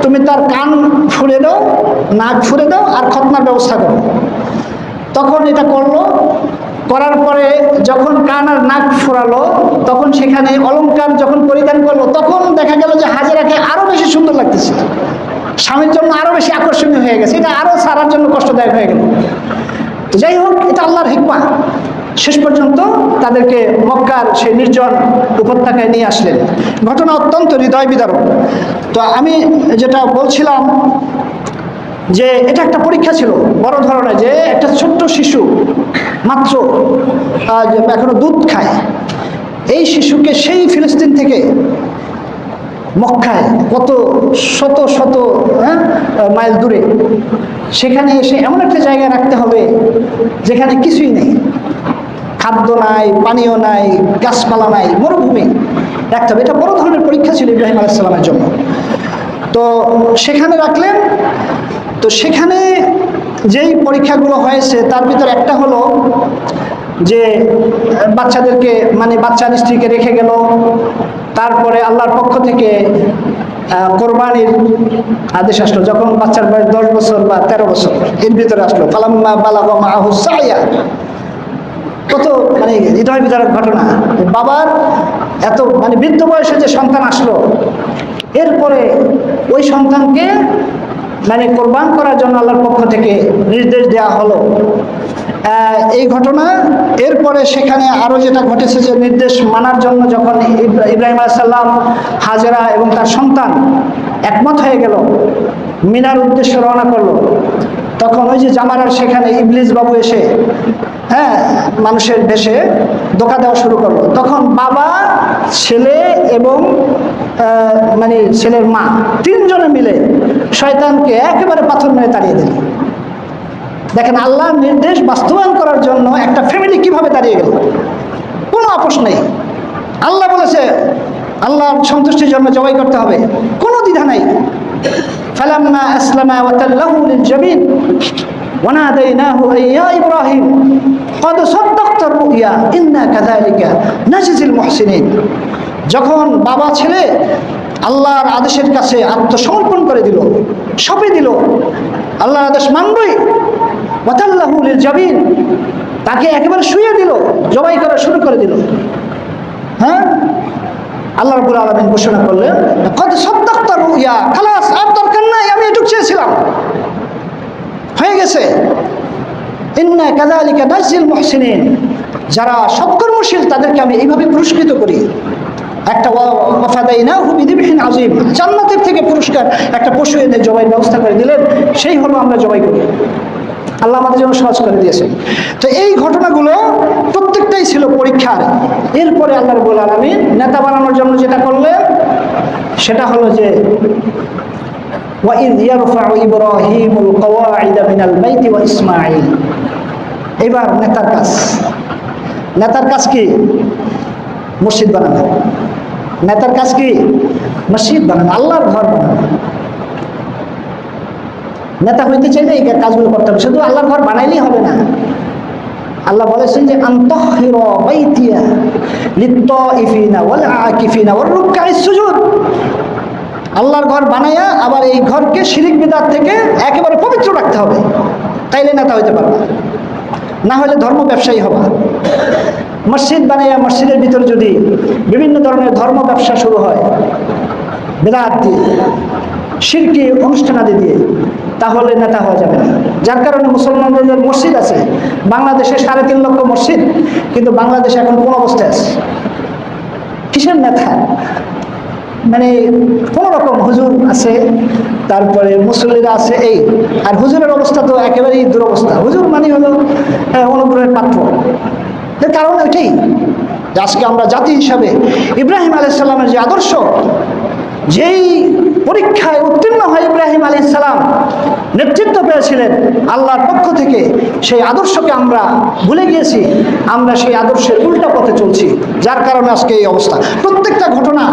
তুমি তার কান ফুঁড়ে দাও, নাক ফুঁড়ে দাও আর খতনার ব্যবস্থা করো। তখন এটা করলো। করার পরে যখন কান আর নাক ফোরালো তখন সেখানে অলংকার যখন পরিধান করলো তখন দেখা গেল যে হাজেরাকে আরো বেশি সুন্দর লাগতেছে, স্বামীর জন্য আরো বেশি আকর্ষণীয় হয়ে গেছে। এটা আরো সারার জন্য কষ্টদায়ক হয়ে গেল। তো যাই হোক, এটা আল্লাহর হিকমা। শেষ পর্যন্ত তাদেরকে মক্কার সেই নির্জন উপত্যকায় নিয়ে আসলেন। ঘটনা অত্যন্ত হৃদয় বিদারক। তো আমি যেটা বলছিলাম যে এটা একটা পরীক্ষা ছিল বড় ধরনের, যে একটা ছোট্ট শিশু মাত্র এখনো দুধ খায়, এই শিশুকে সেই ফিলিস্তিন থেকে মক্কায় কত শত শত মাইল দূরে, সেখানে এসে এমন একটা জায়গায় রাখতে হবে যেখানে কিছুই নেই, খাদ্য নাই, পানীয় নাই, গাছপালা নাই, মরুভূমি রাখতে হবে। এটা বড় ধরনের পরীক্ষা ছিল ইব্রাহিম আলাইহিস সালামের জন্য। তো সেখানে রাখলেন। তো সেখানে যেই পরীক্ষাগুলো হয়েছে তার ভিতর একটা হলো যে বাচ্চাদেরকে বাচ্চার স্ত্রীকে রেখে গেল। তারপরে আল্লাহর পক্ষ থেকে কোরবানির আদেশ আসলো যখন বাচ্চার বয়স 10 বছর বা 13 বছর, এর ভিতরে আসলো ফালাম্মা বালাগা মাআহু সাইয়া। কত হৃদয় বিদারক ঘটনা। বাবার এত বৃদ্ধ বয়সে যে সন্তান আসলো, এরপরে ওই সন্তানকে কোরবান করার জন্য আল্লাহর পক্ষ থেকে নির্দেশ দেওয়া হলো। এই ঘটনা এরপরে সেখানে আরো যেটা ঘটেছে যে নির্দেশ মানার জন্য যখন ইব্রাহিম আলাইহিস সালাম, হাজেরা এবং তার সন্তান একমত হয়ে গেল, মিনার উদ্দেশ্যে রওনা করলো, তখন ওই যে জামারার সেখানে ইবলিস বাবু এসে মানুষের বেশে ধোঁকা দেওয়া শুরু করলো। তখন বাবা, ছেলে এবং ছেলের মা 3 জনে মিলে শয়তানকে একেবারে পাথর মেরে তাড়িয়ে দিল। দেখেন আল্লাহর নির্দেশ বাস্তবায়ন করার জন্য একটা ফ্যামিলি কিভাবে দাঁড়িয়ে গেল, কোনো আপোষ নেই। আল্লাহ বলেছে আল্লাহর সন্তুষ্টির জন্য জবাই করতে হবে, কোনো দ্বিধা নাই। ফালাম্মা আসলামা ওয়া তাল্লাহু লিল-জাবিন ওয়া নাদাইনাহু ইয়া ইব্রাহিম ক্বাদ সাদ্দাকতা আর-রু'য়া ইন্না কাযালিকা নাজজিল মুহসিনিন। যখন বাবা ছেলে আল্লাহর আদেশের কাছে আত্মসমর্পণ করে দিল, সঁপে দিল, আল্লাহর আদেশ মানবই, ওয়া তাল্লাহু লিল-জাবিন, তাকে একেবারে শুইয়ে দিল, জবাই করা শুরু করে দিল। হ্যাঁ, আল্লাহ রাব্বুল আলামিন ঘোষণা করলেন ক্বাদ সাদ্দাকতা আর-রু'য়া, খালাস, আর দরকার নাই, আমি এটুকু চেয়েছিলাম, হয়ে গেছে। ইন্না কাযালিকা নাজজিল মুহসিনিন, যারা সৎকর্মশীল তাদেরকে আমি এইভাবে পুরস্কৃত করি। একটা ওয়াফাদাইনাহু বিযিবহিন আযীম, জান্নাতের থেকে পুরস্কার একটা পশু এনে জবাইয়ের ব্যবস্থা করে দিলেন, সেই হলো আমরা জবাই করি। আল্লাহ আমাদের জন্য সহজ করে দিয়েছেন। তো এই ঘটনাগুলো প্রত্যেকটাই ছিল পরীক্ষার। এরপরে আল্লাহ রাব্বুল আলামিন নেতা বানানোর জন্য যেটা করলেন সেটা হলো যে وَإِذْ يَرْفَعُ إِبْرَاهِيمُ الْقَوَاعِدَ مِنَ الْبَيْتِ وَإِسْمَاعِيلُ। এবার নেতার কাজ, নেতার কাজ কি? মসজিদ বানানো। নেতার কাজ কি? মসজিদ বানানো, আল্লাহর ঘর বানানো। নেতা হইতে চাইলে এই কাজগুলো করতে হবে, শুধু আল্লাহর ঘর বানাইলেই হবে না। আল্লাহ বলেছেন যে আনতাহিরা বাইতিয়া লিত্তাইফিনা ওয়াল আকিফিনা ওয়ার রুকআইস সুজুদ। আল্লাহর ঘর বানায়া আবার এই ঘরকে শিরিক বিদআত থেকে একেবারে পবিত্র রাখতে হবে, তাইলে নেতা হইতে পারবে। না হলে ধর্ম ব্যবসায়ী হবে। মসজিদ বানাইয়া মসজিদের ভিতর যদি বিভিন্ন ধরনের ধর্ম ব্যবসা শুরু হয় বিদআত দিয়ে, শিরকি অনুষ্ঠানাদি দিয়ে, তাহলে নেতা হওয়া যাবে না। যার কারণে মুসলমানদের মসজিদ আছে বাংলাদেশে 3.5 লক্ষ মসজিদ, কিন্তু বাংলাদেশে এখন কোন অবস্থায় আছে? কিসের নেতা? মানে কোন রকম হুজুর আছে, তারপরে মুসল্লিরা আছে, এই। আর হুজুরের অবস্থা তো একেবারেই দুরবস্থা। হুজুর মানে হলো অনুগ্রহের পাত্র। এর কারণ এটাই, আজকে আমরা জাতি হিসাবে ইব্রাহিম আলাইহিস সালামের যে আদর্শ, যেই পরীক্ষায় উত্তীর্ণ হয় ইব্রাহিম আলাইহিস সালাম নেতৃত্ব পেয়েছিলেন আল্লাহর পক্ষ থেকে, সেই আদর্শকে আমরা ভুলে গিয়েছি। আমরা সেই আদর্শের উল্টা পথে চলছি, যার কারণে আজকে এই অবস্থা। প্রত্যেকটা ঘটনা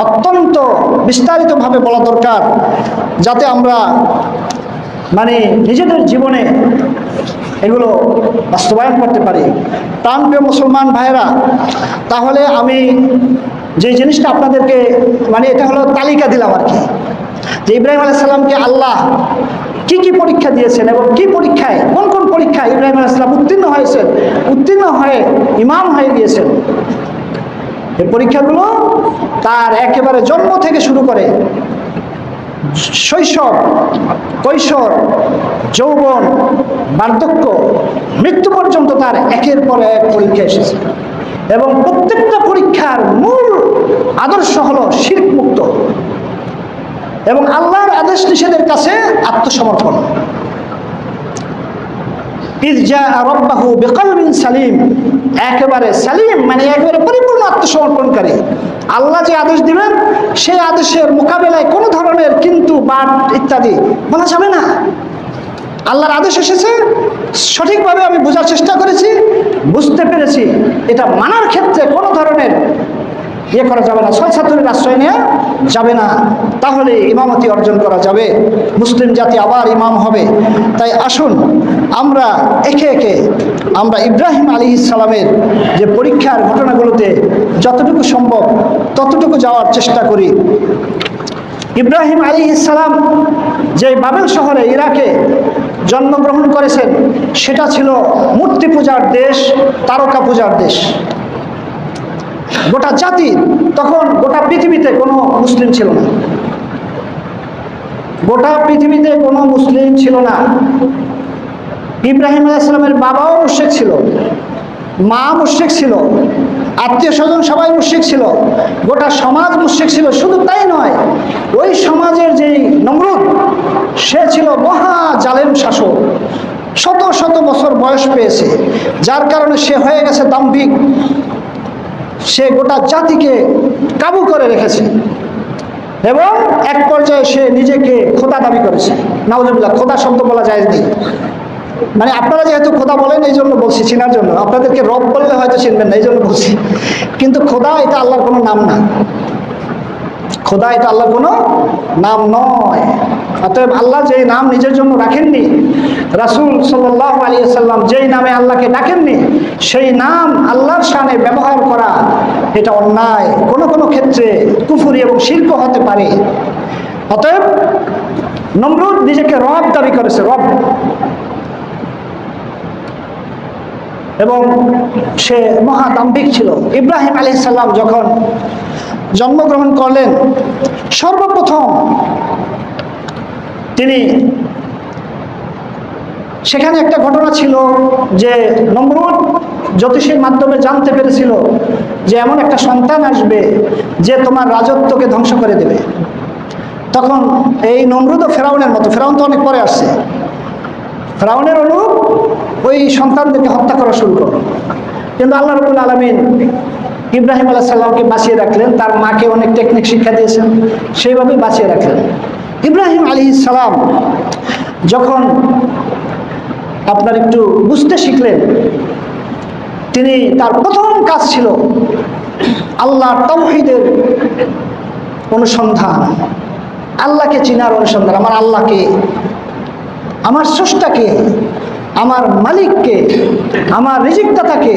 অত্যন্ত বিস্তারিতভাবে বলা দরকার, যাতে আমরা মানে নিজেদের জীবনে এগুলো বাস্তবায়ন করতে পারি। প্রাণপ্রিয় মুসলমান ভাইয়েরা, তাহলে আমি যে জিনিসটা আপনাদেরকে মানে এটা হলো তালিকা দিলাম আর কি, যে ইব্রাহিম আলাইহিস সালামকে আল্লাহ কি কি পরীক্ষা দিয়েছেন এবং কি পরীক্ষায়, কোন কোন পরীক্ষায় ইব্রাহিম আলাইহিস সালাম উত্তীর্ণ হয়েছেন, উত্তীর্ণ হয়ে ইমাম হয়ে গিয়েছেন। এই পরীক্ষাগুলো তার একেবারে জন্ম থেকে শুরু করে শৈশব, কৈশোর, যৌবন, বার্ধক্য, মৃত্যু পর্যন্ত তার একের পর এক পরীক্ষা এসেছে। এবং প্রত্যেকটা পরীক্ষার মূল আদর্শ হলো শিরক মুক্ত এবং আল্লাহর আদেশ নিষেধের কাছে আত্মসমর্পণ। ইয জাআ রাব্বাহু বিকলবিন সালিম, একেবারে সালিম মানে একেবারে পরিপূর্ণ আত্মসমর্পণকারী। আল্লাহ যে আদেশ দিবেন সেই আদেশের মোকাবেলায় কোনো ধরনের কিন্তু বাট ইত্যাদি বলা যাবে না। আল্লাহর আদেশ এসেছে, সঠিকভাবে আমি বোঝার চেষ্টা করেছি, বুঝতে পেরেছি, এটা মানার ক্ষেত্রে কোনো ধরনের ইয়ে করা যাবে না, ছলছাতুরির আশ্রয় নেওয়া যাবে না, তাহলে ইমামতি অর্জন করা যাবে, মুসলিম জাতি আবার ইমাম হবে। তাই আসুন আমরা একে একে আমরা ইব্রাহিম আলাইহিস সালামের যে পরীক্ষার ঘটনাগুলোতে যতটুকু সম্ভব ততটুকু যাওয়ার চেষ্টা করি। ইব্রাহিম আলাইহিস সালাম যে বাবেল শহরে ইরাকে জন্মগ্রহণ করেছেন, সেটা ছিল মূর্তি পূজার দেশ, তারকা পূজার দেশ। গোটা জাতি, তখন গোটা পৃথিবীতে কোনো মুসলিম ছিল না, গোটা পৃথিবীতে কোনো মুসলিম ছিল না। ইব্রাহিম আলাইহিস সালামের বাবাও মুশরিক ছিল, মা মুশরিক ছিল, আত্মীয় স্বজন সবাই মুশরিক ছিল, গোটা সমাজ মুশরিক ছিল। শুধু তাই নয়, ওই সমাজের যেই নমরুদ, সে ছিল মহা জালেম শাসক, শত শত বছর বয়স পেয়েছে, যার কারণে সে হয়ে গেছে দাম্ভিক। সে গোটা জাতিকে কাবু করে রেখেছে এবং এক পর্যায়ে সে নিজেকে খোদা দাবি করেছে। নাউজুবিল্লাহ, খোদা শব্দ বলা যায় নেই, মানে আপনারা যেহেতু খোদা বলেন এই জন্য বলছি, চিনার জন্য। আপনাদেরকে রব বললে হয়তো চিনবেন না, এই জন্য বলছি। কিন্তু খোদা এটা আল্লাহর কোনো নাম না, খোদা এটা আল্লাহর কোনো নাম নয়। অতএব আল্লাহ যেই নাম নিজের জন্য রাখেননি, রাসূল সাল্লাল্লাহু আলাইহি ওয়াসাল্লাম যেই নামে আল্লাহকে ডাকেননি, সেই নাম আল্লাহর শানে ব্যবহার করা এটা অন্যায়, কোনো কোনো ক্ষেত্রে কুফরি এবং শিরক হতে পারে। অতএব নমরুদ নিজেকে রব দাবি করেছে, রব, এবং সে মহাদাম্ভিক ছিল। ইব্রাহিম আলাইহিস সালাম যখন জন্মগ্রহণ করলেন, সর্বপ্রথম তিনি, সেখানে একটা ঘটনা ছিল যে নমরুদ জ্যোতিষীর মাধ্যমে জানতে পেরেছিল যে এমন একটা সন্তান আসবে যে তোমার রাজত্বকে ধ্বংস করে দেবে। তখন এই নমরুদও ফেরাউনের মতো, ফেরাউন তো অনেক পরে আসছে, ফেরাউনের অনুরূপ ওই সন্তানদেরকে হত্যা করা শুরু করলো। কিন্তু আল্লাহ রাব্বুল আলামিন ইব্রাহিম আলাইহিস সালামকে বাঁচিয়ে রাখলেন, তার মাকে অনেক টেকনিক শিক্ষা দিয়েছেন, সেইভাবে বাঁচিয়ে রাখলেন। ইব্রাহিম আলাইহিস সালাম যখন আপনার একটু বুঝতে শিখলেন, তিনি, তার প্রথম কাজ ছিল আল্লাহর তাওহীদের অনুসন্ধান, আল্লাহকে চিনার অনুসন্ধান। আমার আল্লাহকে, আমার স্রষ্টাকে, আমার মালিককে, আমার রিজিকদাতাকে,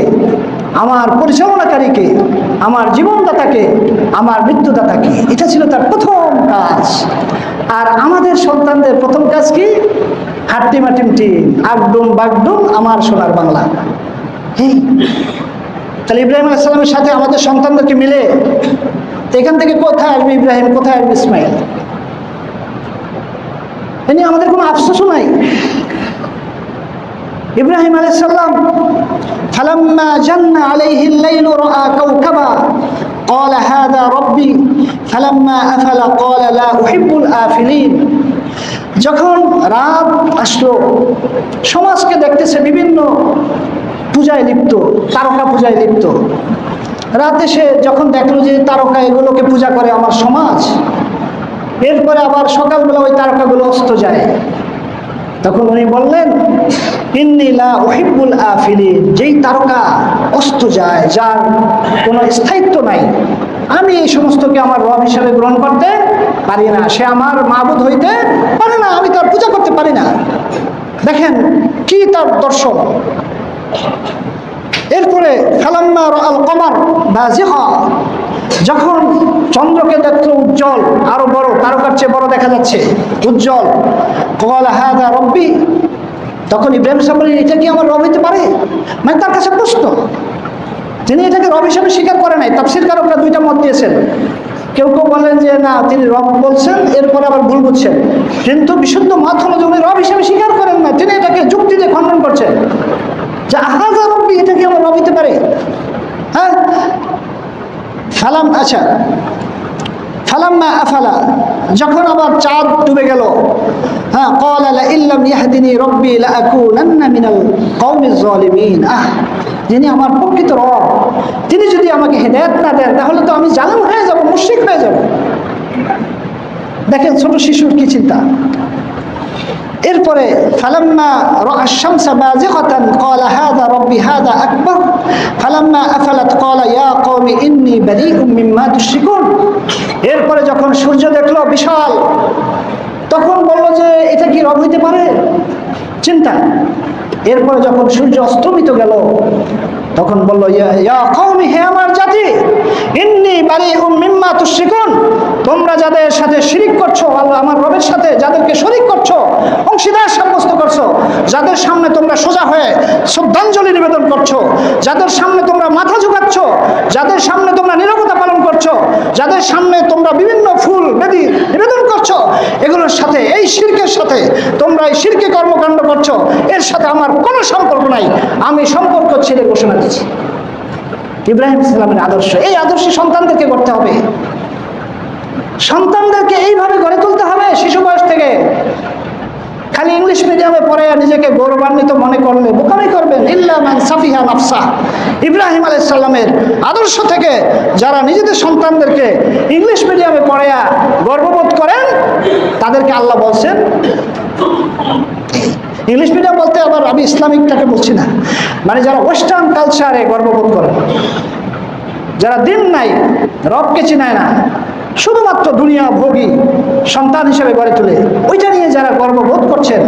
আমার পরিচালনাকারীকে, আমার জীবনদাতাকে, আমার মৃত্যুদাতাকে। এটা ছিল তার প্রথম কাজ। আর আমাদের সন্তানদের প্রথম কাজ কি? হাট্টিমাটিমটি, আগডুম বাগডুম আমার সোনার বাংলা। তাহলে ইব্রাহিম আলাইহিস সালামের সাথে আমাদের সন্তানদেরকে মিলে এখান থেকে কোথায় আসবে ইব্রাহিম, কোথায় আসবে ইসমাইল? এ নিয়ে আমাদের কোনো আফসোসও নাই। ইব্রাহিম আলাইহিস সালাম ফালাম্মা জান্না আলাইহিল লাইলু রাআ কাওকাবা قال هذا ربي فلما أفل قال لا أحب الآفلين। যখন রাত আসলো, সমাজকে দেখতেছে বিভিন্ন পূজায় লিপ্ত, তারকা পূজায় লিপ্ত। রাতে সে যখন দেখলো যে তারকা এগুলোকে পূজা করে আমার সমাজ, এরপরে আবার সকালবেলা ওই তারকাগুলো অস্ত যায়, তখন উনি বললেন ইন্নী লা উহিব্বুল আফিলিন, যেই তারকা অস্ত যায়, যার কোনো স্থায়িত্ব নাই, আমি এই সমস্তকে আমার রব হিসেবে গ্রহণ করতে পারি না। সে আমার মাবুদ হইতে পারে না, আমি তার পূজা করতে পারি না। দেখেন কি তার দর্শন। এরপরে ফালাম্মা রাআল কমার বাযিগা, যখন চন্দ্রকে দেখলো উজ্জ্বল, আরো বড়, তারকার চেয়ে বড় দেখা যাচ্ছে, উজ্জ্বল, ক্বালা হাযা রব্বি, তখন ইব্রাহিম সাহেব বলেন এটা কি আমার রব হইতে পারে? মানে তার কাছে প্রশ্ন, তিনি এটাকে রব হিসেবে স্বীকার করে নাই। তাফসীরকারকরা দুইটা মত দিয়েছেন, কেউ কেউ বলেন যে না, তিনি রব বলছেন, এরপরে আবার ভুল বুঝছেন। কিন্তু বিশুদ্ধ মত হলো যে উনি রব হিসেবে স্বীকার করেন না, তিনি এটাকে যুক্তি দিয়ে খণ্ডন করছেন যে হাযা রব্বি, এটা কি আমার রব হইতে পারে? হ্যাঁ, আচ্ছা, ফালাম্মা আফালা, যখন আবার চাঁদ ডুবে গেল, হ্যাঁ, ক্বালা লা ইল্লাম ইয়াহদিনি রব্বি লাআকুনান্না মিনাল কওমিজ জালিমিন। যিনি আমার প্রকৃত রব, তিনি যদি আমাকে হেদায়েত না দেন তাহলে তো আমি জালেম হয়ে যাব, মুশরিক হয়ে যাব। দেখেন ছোট শিশুর কি চিন্তা। এরপরে ফালাম্মা রাআ আশ-শামসা বাযিগাতান ক্বালা হাযা রব্বি হাযা আকবার ফালাম্মা আফালাত ক্বালা ইয়া কওমি ইন্নী বারীউম মিম্মা তুশরিকুন। এরপরে যখন সূর্য দেখলো বিশাল, তখন বলল যে এটা কি রব হইতে পারে? চিন্তা। এরপরে যখন সূর্য অস্তমিত গেল, তখন বলল ইয়া কওমি, হে আমার জাতি, ইন্নী বারীউম মিম্মা তুশরিকুন, তোমরা যাদের সাথে শিরিক করছো, আল্লাহ আমার রবের সাথে যাদেরকে শরীক করছো, অংশীদার সাব্যস্ত করছো, যাদের সামনে তোমরা সোজা হয়ে শ্রদ্ধাঞ্জলি নিবেদন করছো, যাদের সামনে তোমরা মাথা ঝুঁকাচ্ছ, যাদের সামনে তোমরা নীরবতা পালন করছো, যাদের সামনে তোমরা বিভিন্ন ফুল বেদি নিবেদন করছো, এগুলোর সাথে, এই শিরকের সাথে তোমরা এই শিরকি কর্মকাণ্ড করছো, এর সাথে আমার কোনো সম্পর্ক নাই, আমি সম্পর্ক ছেড়ে ঘোষণা দিচ্ছি। ইব্রাহিম ইসলামের আদর্শ, এই আদর্শ সন্তানদেরকে করতে হবে, সন্তানদেরকে এইভাবে গড়ে তুলতে হবে শিশু বয়স থেকে। খালি ইংলিশ মিডিয়ামে পড়ে নিজেকে গৌরবান্বিত মনে করলে বোকামি করবেন। ইল্লা মান সাফিহা নাফসা, ইব্রাহিম আলাইহিস সালামের আদর্শ থেকে যারা নিজেদের সন্তানদেরকে ইংলিশ মিডিয়ামে পড়েয়া গর্ববোধ করেন, তাদেরকে আল্লাহ বলছেন ইংলিশ মিডিয়াম বলতে আবার আমি ইসলামিকটাকে বলছি না, মানে যারা ওয়েস্টার্ন কালচারে গর্ববোধ করে, যারা দিন নাই, রবকে চিনায় না, শুধুমাত্র দুনিয়া ভোগী সন্তান হিসেবে গড়ে তুলে ওইটা নিয়ে যারা গর্ববোধ করছেন,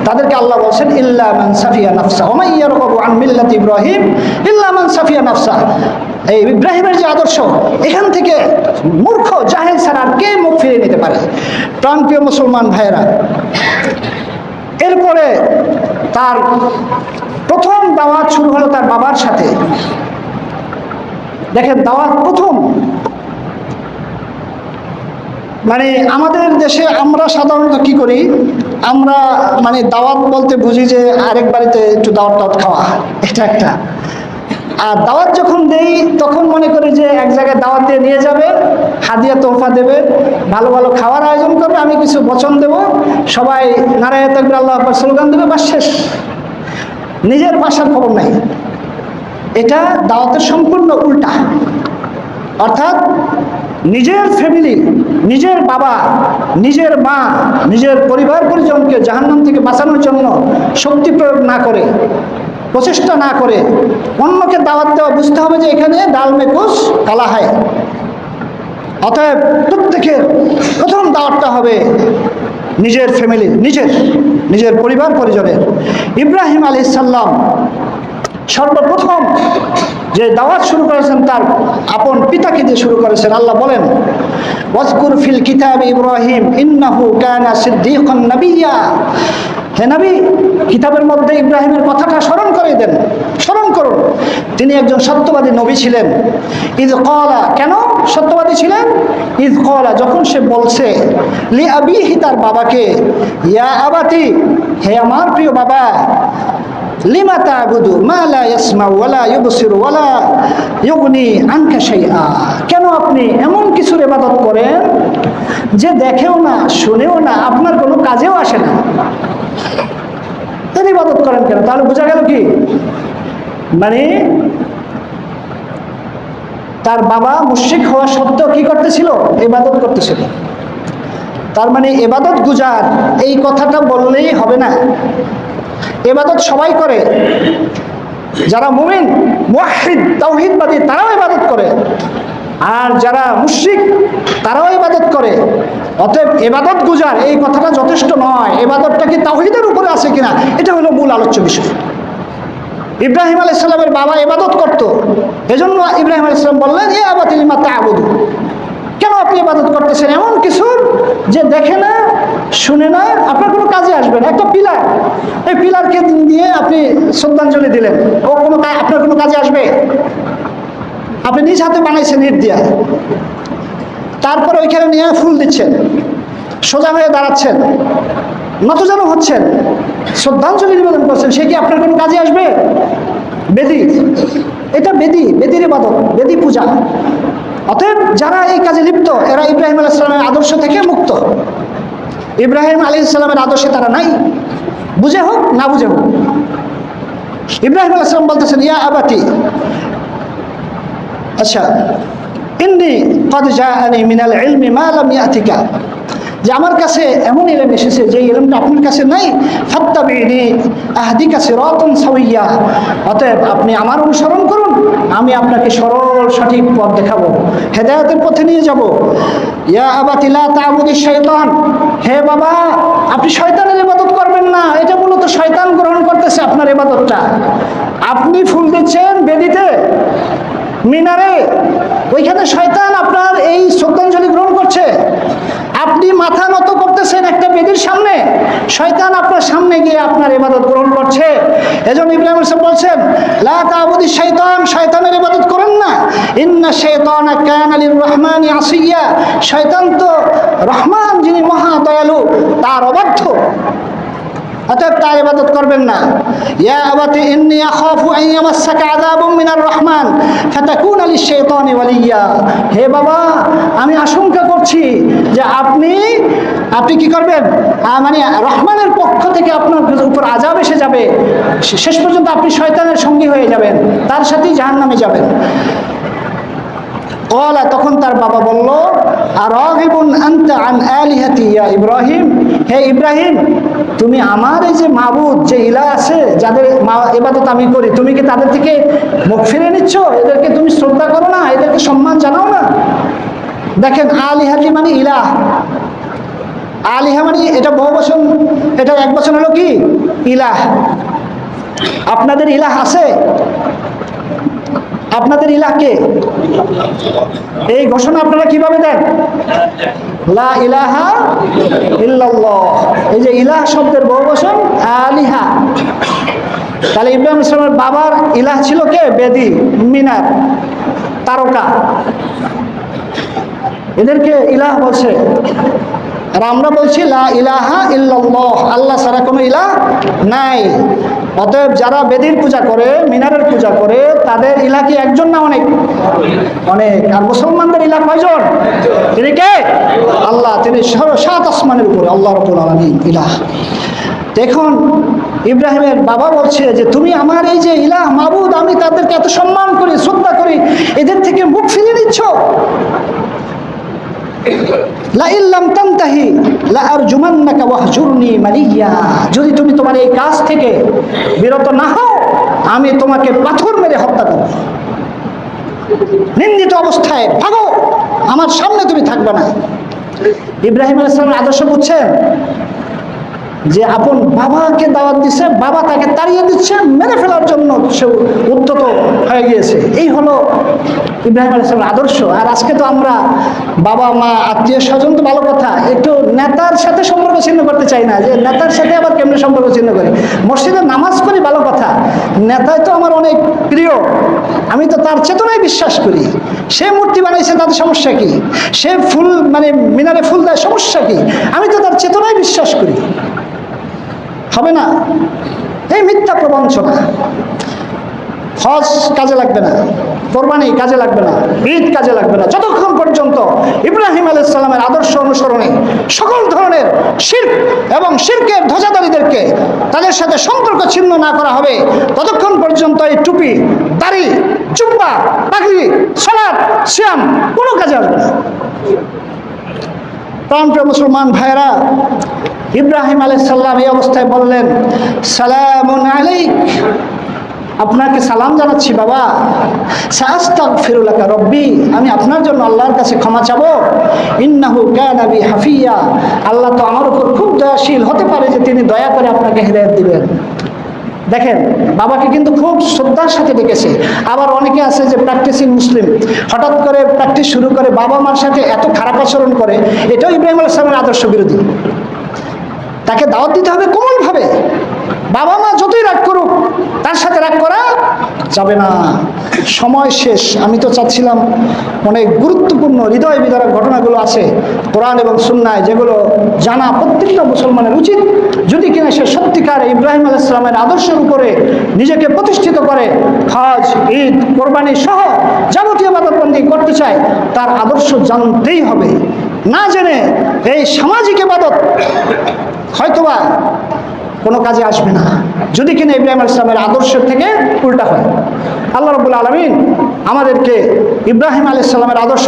তাদেরকে আল্লাহ বলছেন ইল্লা মান সাফিয়া নাফসা ওয়া মান ইয়ারগবু আন মিল্লাতি ইব্রাহিম ইল্লা মান সাফিয়া নাফসা। এই ইব্রাহিমের যে আদর্শ, এখান থেকে মূর্খ জাহেল ছাড়া আর কে মুখ ফিরিয়ে নিতে পারে? প্রাণপ্রিয় মুসলমান ভাইয়েরা, এরপরে তার প্রথম দাওয়াত শুরু হলো তার বাবার সাথে। দেখেন, দাওয়াত প্রথম, মানে আমাদের দেশে আমরা সাধারণত কি করি, আমরা মানে দাওয়াত বলতে বুঝি যে আরেক বাড়িতে একটু দাওয়াত টাওয়াত খাওয়া, এটা একটা। আর দাওয়াত যখন দেই তখন মনে করি যে এক জায়গায় দাওয়াত দিয়ে নিয়ে যাবে, হাদিয়া তোহফা দেবে, ভালো ভালো খাওয়ার আয়োজন করবে, আমি কিছু বচন দেব, সবাই নারায়ে তাকবীর আল্লাহু আকবার স্লোগান দেবে, বাস শেষ। নিজের বাসার খবর নাই। এটা দাওয়াতের সম্পূর্ণ উল্টা। অর্থাৎ নিজের ফ্যামিলি, নিজের বাবা, নিজের মা, নিজের পরিবার পরিজনকে জাহান্নাম থেকে বাঁচানোর জন্য শক্তি প্রয়োগ না করে, প্রচেষ্টা না করে অন্যকে দাওয়াত দেওয়া, বুঝতে হবে যে এখানে ডাল মে কুছ কালা হয়। অতএব প্রত্যেকের প্রথম দাওয়াতটা হবে নিজের ফ্যামিলি, নিজের পরিবার পরিজনের। ইব্রাহিম আলাইহিস সালাম সর্বপ্রথম যে দাওয়াত শুরু করেছেন তার আপন পিতাকে দিয়ে শুরু করেছেন। আল্লাহ বলেন, ওয়াজকুর ফিল কিতাবি ইব্রাহিম ইন্নাহু কানা সিদ্দীকান নাবিয়্যা। হে নবী, কিতাবের মধ্যে ইব্রাহিমের কথাটা স্মরণ করে দেন, স্মরণ করুন, তিনি একজন সত্যবাদী নবী ছিলেন। ইয ক্বালা, কেন সত্যবাদী ছিলেন? ইয ক্বালা, যখন সে বলছে, লি আবিহি, তার বাবাকে, ইয়া আবাতি, হে আমার প্রিয় বাবা, লিমা তা'বুদু মা লা ইয়াসমাউ ওয়া লা ইউবসিরু ওয়া লা ইউগনি আনকা শাইআ। কেন আপনি এমন কিছুর ইবাদত করেন যে দেখেও না, শুনেও না, আপনার কোনো কাজেও আসে না? তার ইবাদত করেন কেন? তাহলে বোঝা গেল কি, মানে তার বাবা মুশরিক হওয়া সত্ত্বেও কি করতেছিল? ইবাদত করতেছিল। তার মানে ইবাদত গুজার, এই কথাটা বললেই হবে না। ইবাদত সবাই করে, যারা মুমিন, মুওয়াহহিদ, তাওহীদবাদী, তারাও ইবাদত করে, আর যারা মুশরিক তারাও ইবাদত করে। অতএব ইবাদত গুজার এই কথাটা যথেষ্ট নয়। ইবাদতটা কি তাওহীদের উপরে আছে কিনা, এটা হলো মূল আলোচ্য বিষয়। ইব্রাহিম আলাইহিস সালামের বাবা ইবাদত করত, এজন্য ইব্রাহিম আলাইহিস সালাম বললেন, ইয়া আবাতি লিমা তা'বুদু, কেন আপনি ইবাদত করতেছেন এমন কিছু যে দেখে না, শুনে না, আপনার কোনো কাজে আসবে না? একটা পিলার, এই পিলারকে দিয়ে আপনি শ্রদ্ধাঞ্জলি দিলেন, ও কোনো আপনার কোনো কাজে আসবে? আপনি নিজ হাতে বানাইছেন ইট দিয়া, তারপরে ওইখানে নিয়ে ফুল দিচ্ছেন, সোজা হয়ে দাঁড়াচ্ছেন, নতজানু হচ্ছেন, শ্রদ্ধাঞ্জলি নিবেদন করছেন, সে কি আপনার কোনো কাজে আসবে? বেদী, এটা বেদির ইবাদত, বেদী পূজা। অতএব যারা এই কাজে লিপ্ত, এরা ইব্রাহিম আলাইহিস সালামের আদর্শ থেকে মুক্ত। ইব্রাহিম আলাইহিস সালামের আদর্শে তারা নাই, বুঝে হোক না বুঝে হোক। ইব্রাহিম আলাইহিস সালাম বলতেছেন, ইয়া আবাতি, আচ্ছা, ইন্নী ক্বাদ জাআনি মিনাল ইলমি মা লাম ইয়াতিকা, যে আমার কাছে এমন ইলম এসেছে যে ইলমটা আপনার কাছে নাই। ফাত্তাবিনি আহদিকা সিরাতান সাওয়্যা, অতএব আপনি আমার অনুসরণ করুন, আমি আপনাকে সরল সঠিক পথ দেখাবো, হেদায়েতের পথে নিয়ে যাব। ইয়া আবাতি লা তা'বুদিশ শাইতান, হে বাবা, আপনি শয়তানের ইবাদত করবেন না। এটা মূলত শয়তান গ্রহণ করতেছে আপনার ইবাদতটা। আপনি ফুল দিচ্ছেন বেদিতে, মিনারে, ওইখানে শয়তান আপনার এই শ্রদ্ধাঞ্জলি গ্রহণ করছে। আপনি মাথা নত করতেছেন একটা বেদির সামনে, শয়তান আপনার সামনে গিয়ে আপনার ইবাদত গ্রহণ করছে। এজন্য ইব্রাহিম আলাইহিস সালাম বলছেন, লা তা'বুদিশ শাইতান, শয়তানের ইবাদত করেন না। ইন্না শাইতানা কানা লির-রহমানি আসিয়া, শয়তান তো রহমান যিনি মহা দয়ালু তার অবাধ্য, অতএব তার ইবাদত করবেন না। ইয়া আবাতি ইন্নী আখাফু আন ইয়ামাসসাকা আযাবুম মিনার রহমান ফাতাকুনা লিশ-শাইতানি ওয়ালিয়্যা, হে বাবা, আমি আশঙ্কা করছি যে আপনি কি করবেন, মানে রহমানের পক্ষ থেকে আপনার উপর আযাব এসে যাবে, শেষ পর্যন্ত আপনি শয়তানের সঙ্গী হয়ে যাবেন, তার সাথেই জাহান্নামে যাবেন। ক্বালা, তখন তার বাবা বলল, আরাগিবুন আনতা আন আলিহাতি ইয়া ইব্রাহিম, হে ইব্রাহিম, তুমি আমার এই যে মাবুদ, যে ইলাহ আছে, যাদের ইবাদত আমি করি, তুমি কি তাদের থেকে মুখ ফিরে নিচ্ছ? এদেরকে তুমি শ্রদ্ধা করো না? এদেরকে সম্মান জানাও না? দেখেন, আলিহাতি মানে ইলাহ, আলিহা মানে এটা বহু বচন, এটা এক বচন হলো কি? ইলাহ। আপনাদের ইলাহ আছে? আপনাদের ইলাহ কে? এই ঘোষণা আপনারা কিভাবে দেন? লা ইলাহা ইল্লাল্লাহ। এই যে ইলাহ শব্দের বহু বচন আলিহা। তাহলে ইব্রাহিম ইসলামের বাবার ইলাহ ছিল কে? বেদি, মিনার, তারকা। এদেরকে ইলাহ বলছে। আর আমরা বলছি লা ইলাহা ইল্লাল্লাহ, আল্লাহ ছাড়া কোনো ইলাহ নাই। অতএব যারা বেদির পূজা করে, মিনারের পূজা করে, তাদের ইলাহ কি একজন না অনেক? অনেক। আর মুসলমানদের ইলাহ কয়জন? তিনি কে? আল্লাহ। তিনি সাত আসমানের উপরে আল্লাহ রাব্বুল আলামিন ইলাহ। দেখুন, ইব্রাহিমের বাবা বলছে যে তুমি আমার এই যে ইলাহ মাবুদ, আমি তাদেরকে এত সম্মান করি, শ্রদ্ধা করি, এদের থেকে মুখ ফিরিয়ে নিচ্ছ। লা ইল্লাম তানতাহি লা আরজুমান্নাকা ওয়াহজুরনি মালিয়া, যদি তুমি তোমার এই কাজ থেকে বিরত না হও, আমি তোমাকে পাথর মেরে হত্যা করব। নিন্দিত অবস্থায় ভাগো, আমার সামনে তুমি থাকবে না। ইব্রাহিম আলাইহিস সালামের আদর্শ বুঝছেন? যে আপন বাবাকে দাওয়াত দিচ্ছে, বাবা তাকে তাড়িয়ে দিচ্ছে, মেরে ফেলার জন্য সে উদ্যত হয়ে গিয়েছে। এই হলো ইব্রাহিম আলাইহিস সালামের আদর্শ। আর আজকে তো আমরা বাবা মা আত্মীয় স্বজন তো ভালো কথা, একটু নেতার সাথে সম্পর্ক ছিন্ন করতে চাই না, যে নেতার সাথে আবার কেমনে সম্পর্ক ছিন্ন করি? মসজিদে নামাজ করি ভালো কথা, নেতাই তো আমার অনেক প্রিয়, আমি তো তার চেতনায় বিশ্বাস করি। সে মূর্তি বানাইছে, তাদের সমস্যা কি? সে ফুল মানে মিনারে ফুল দেয়, সমস্যা কি? আমি তো তার চেতনায় বিশ্বাস করি। হবে না এই মিথ্যা প্রবঞ্চনা। হজ কাজে লাগবে না, কোরবানি কাজে লাগবে না, ঈদ কাজে লাগবে না, যতক্ষণ পর্যন্ত ইব্রাহিম আলাইহিস সালামের আদর্শ অনুসরণে সকল ধরনের শিরক এবং শিরকের ধ্বজাধারীদেরকে তাদের সাথে সম্পর্ক ছিন্ন না করা হবে, ততক্ষণ পর্যন্ত এই টুপি, দাড়ি, জুব্বা, পাগড়ি, সালাত, সিয়াম কোনো কাজে আসবে না। প্রাণপ্রিয় মুসলমান ভাইরা, ইব্রাহিম আলাইহিস সালাম এই অবস্থায় বললেন, সালামুন আলাইক, আপনাকে সালাম জানাচ্ছি বাবা। সাস্তাগফিরু লাকা রব্বি, আমি আপনার জন্য আল্লাহর কাছে ক্ষমা চাবো। ইন্নাহু কানা বি হাফিয়া, আল্লাহ তো আমার উপর খুব দয়াশীল, হতে পারে যে তিনি দয়া করে আপনাকে হেদায়েত দিবেন। দেখেন, বাবাকে কিন্তু খুব শ্রদ্ধার সাথে ডেকেছে। আবার অনেকে আছে যে প্র্যাকটিসিং মুসলিম, হঠাৎ করে প্র্যাকটিস শুরু করে, বাবা মার সাথে এত খারাপ আচরণ করে, এটাও ইব্রাহিম আলাইহিস সালামের আদর্শ বিরোধী। তাকে দাওয়াত দিতে হবে কোমলভাবে। বাবা মা যতই রাগ করুক, তার সাথে রাগ করা যাবে না। সময় শেষ। আমি তো চাচ্ছিলাম অনেক গুরুত্বপূর্ণ হৃদয় বিদারক ঘটনাগুলো আছে কোরআন এবং সুন্নায়, যেগুলো জানা প্রত্যেকটা মুসলমানের উচিত, যদি কিনা সে সত্যিকার ইব্রাহিম আলাইহিস সালামের আদর্শের উপরে নিজেকে প্রতিষ্ঠিত করে হজ, ঈদ, কোরবানি সহ যাবতীয় ইবাদতবন্দি করতে চায়, তার আদর্শ জানতেই হবে। না জেনে এই সামাজিক ইবাদত হয়তোবা কোনো কাজে আসবে না, যদি কিনা ইব্রাহিম আলাইহিস সালামের আদর্শের থেকে উল্টা হয়। আল্লাহ রাব্বুল আলামিন আমাদেরকে ইব্রাহিম আলাইহিস সালামের আদর্শ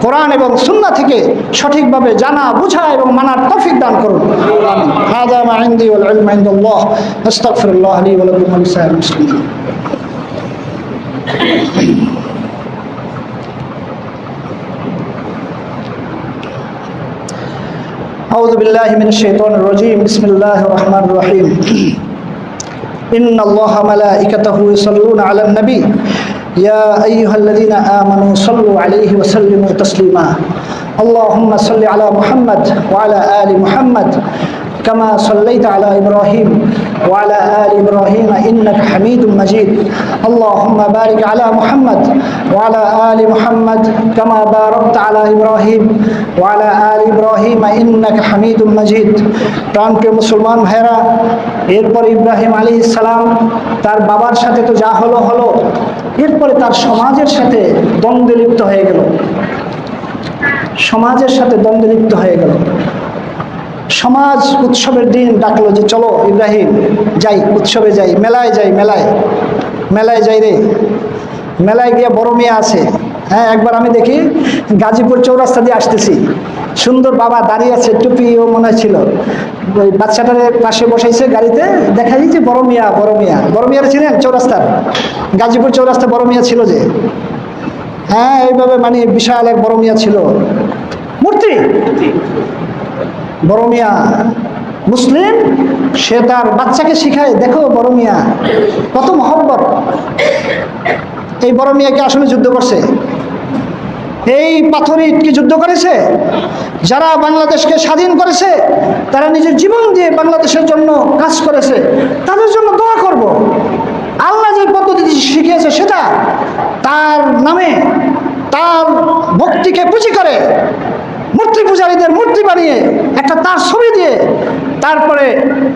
কোরআন এবং সুন্নাহ থেকে সঠিকভাবে জানা, বুঝা এবং মানার তৌফিক দান করুন। আমিন। হাযা মা ইনদি ওয়াল ইলমু ইনদাল্লাহ, আস্তাগফিরুল্লাহ লি ওয়া লাকুম ওয়া লিসাইরিল মুসলিমিন। أعوذ بالله من الشيطان الرجيم. بسم الله الرحمن الرحيم. إن الله ملائكته يصلون على النبي يا أيها الذين آمنوا صلوا عليه وسلموا تسليما. اللهم صل على محمد وعلى آل محمد كما صليت على إبراهيم وعلى آل إبراهيم إنك حميد مجيد. اللهم بارك على محمد وعلى آل محمد كما باركت على إبراهيم وعلى آل إبراهيم إنك حميد مجيد. প্রাণপ্রিয় মুসলমান ভাইরা, এরপর ইব্রাহিম আলাইহিস সালাম তার বাবার সাথে তো যা হলো হলো, এরপরে তার সমাজের সাথে দ্বন্দ্বে লিপ্ত হয়ে গেল। সমাজের সাথে দ্বন্দ্বে লিপ্ত হয়ে গেল। সমাজ উৎসবের দিন ডাকলো যে চলো ইব্রাহিম যাই, উৎসবে যাই, মেলায় যাই, মেলায় যাই রে। মেলায় গিয়ে বড় মেয়ে আছে, হ্যাঁ, একবার আমি দেখি গাজীপুর চৌরাস্তা দিয়ে আসতেছি, সুন্দর বাবা দাঁড়িয়ে আছে, টুপিও মনে ছিল। ওই বাচ্চাটার পাশে বসাইছে গাড়িতে, দেখা যায় যে বড় মিয়া, বড় মিয়া, বড় মিয়ার ছিলেন চৌরাস্তার, গাজীপুর চৌরাস্তা বড় মিয়া ছিল যে, হ্যাঁ এইভাবে মানে বিশাল এক বড় মিয়া ছিল, মূর্তি। বড় মিয়া মুসলিম, সে তার বাচ্চাকে শিখায়, দেখো বড় মিয়া কত মহব্বত। এই বড় মিয়াকে আসলে যুদ্ধ করছে, এই পাথর ইট কি যুদ্ধ করেছে? যারা বাংলাদেশকে স্বাধীন করেছে, তারা নিজের জীবন দিয়ে বাংলাদেশের জন্য কাজ করেছে, তাদের জন্য দোয়া করব। আল্লাহ যে পদ্ধতি শিখিয়েছে সেটা তার নামে, তার ভক্তিকে পুঁজি করে মূর্তি পূজারীদের মূর্তি বানিয়ে একটা তার ছবি দিয়ে তারপরে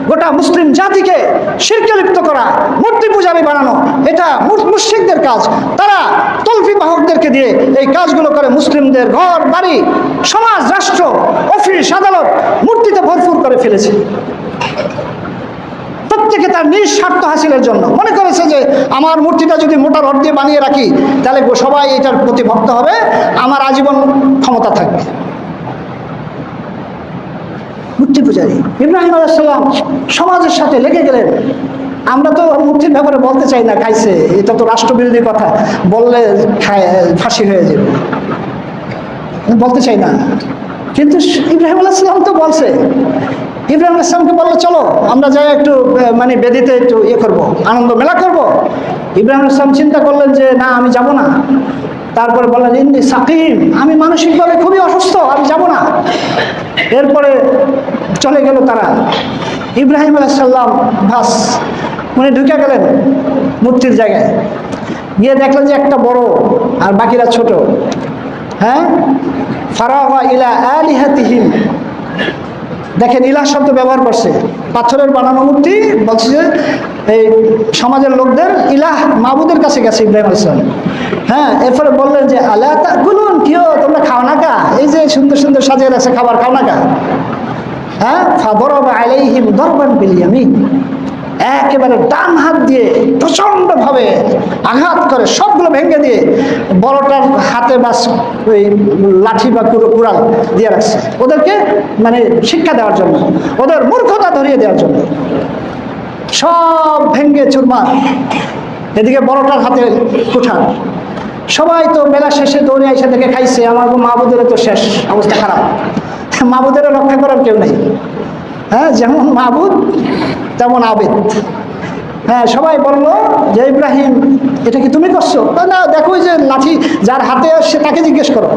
গোটা মুসলিম জাতিকে শিরকে লিপ্ত করা, মূর্তি পূজারী বানানো, এটা মুশরিকদের কাজ। তারা তলফি বাহকদেরকে দিয়ে এই কাজগুলো করে, মুসলিমদের ঘর বাড়ি, সমাজ, রাষ্ট্র, অফিস, আদালত মূর্তিতে ভরপুর করে ফেলেছে। প্রত্যেকে তার নিজ স্বার্থ হাসিলের জন্য মনে করেছে যে আমার মূর্তিটা যদি মোটা রড দিয়ে বানিয়ে রাখি তাহলে সবাই এটার প্রতি ভক্ত হবে, আমার আজীবন ক্ষমতা থাকবে। মূর্তি পূজারী ইব্রাহিম আলাইহিস সালাম সমাজের সাথে লেগে গেলেন। আমরা তো মূর্তির ব্যাপারে বলতে চাই না, খাইছে, এটা তো রাষ্ট্রবিরোধী কথা, বললে ফাঁসি হয়ে যাবে, বলতে চাই না। কিন্তু ইব্রাহিম আলাইহিস সালাম তো বলছে। ইব্রাহিম আলাইহিস সালামকে বললো চলো আমরা যাই একটু মানে বেদিতে একটু ইয়ে করবো, আনন্দ মেলা করবো। ইব্রাহিম আলাইহিস সালাম চিন্তা করলেন যে না, আমি যাব না। তারপরে বললেন ইন্নী সাকিম, আমি মানসিকভাবে খুবই অসুস্থ, আমি যাব না। এরপরে চলে গেল তারা। ইব্রাহিম আলাইহিস সালাম বাস উনি ঢুকে গেলেন মূর্তির জায়গায়, গিয়ে দেখলেন যে একটা বড় আর বাকিরা ছোট। হ্যাঁ, ফারাগা ইলা আলিহাতিহিম, দেখেন ইলাহ শব্দ ব্যবহার করছে। পাথরের বানানো মূর্তি, বলছে যে এই সমাজের লোকদের ইলাহ মাবুদের কাছে গেছে ইব্রাহিম আলাইহিস সালাম। হ্যাঁ, এরপরে বললেন যে আলা তাকুলুন, কিও তোমরা খাও না কা, এই যে সুন্দর সুন্দর সাজিয়ে রাখছে খাবার, খাও না কা? হ্যাঁ, ফাদরাবা আলাইহিম দরবান বিল ইয়ামিন, একেবারে ডান হাত দিয়ে প্রচন্ড ভাবে আঘাত করে সবগুলো ভেঙে দিয়ে বড়টার হাতে বাস ওই লাঠি বা কুড়াল দিয়ে রাখছে, ওদেরকে মানে শিক্ষা দেওয়ার জন্য, ওদের মূর্খতা ধরিয়ে দেওয়ার জন্য। সব ভেঙে চুরমার। এদিকে বড়টার হাতে কুঠার। সবাই তো মেলা শেষে দৌড়ে এসে দেখে খাইছে, আমার মাহবুদের তো শেষ অবস্থা খারাপ, মাহবুদের রক্ষা করার কেউ নেই। হ্যাঁ, যেমন মাহবুদ তেমন আবেদ। হ্যাঁ, সবাই বললো যে ইব্রাহিম এটা কি তুমি করছো? না, দেখো যে লাঠি যার হাতে আসছে তাকে জিজ্ঞেস করো,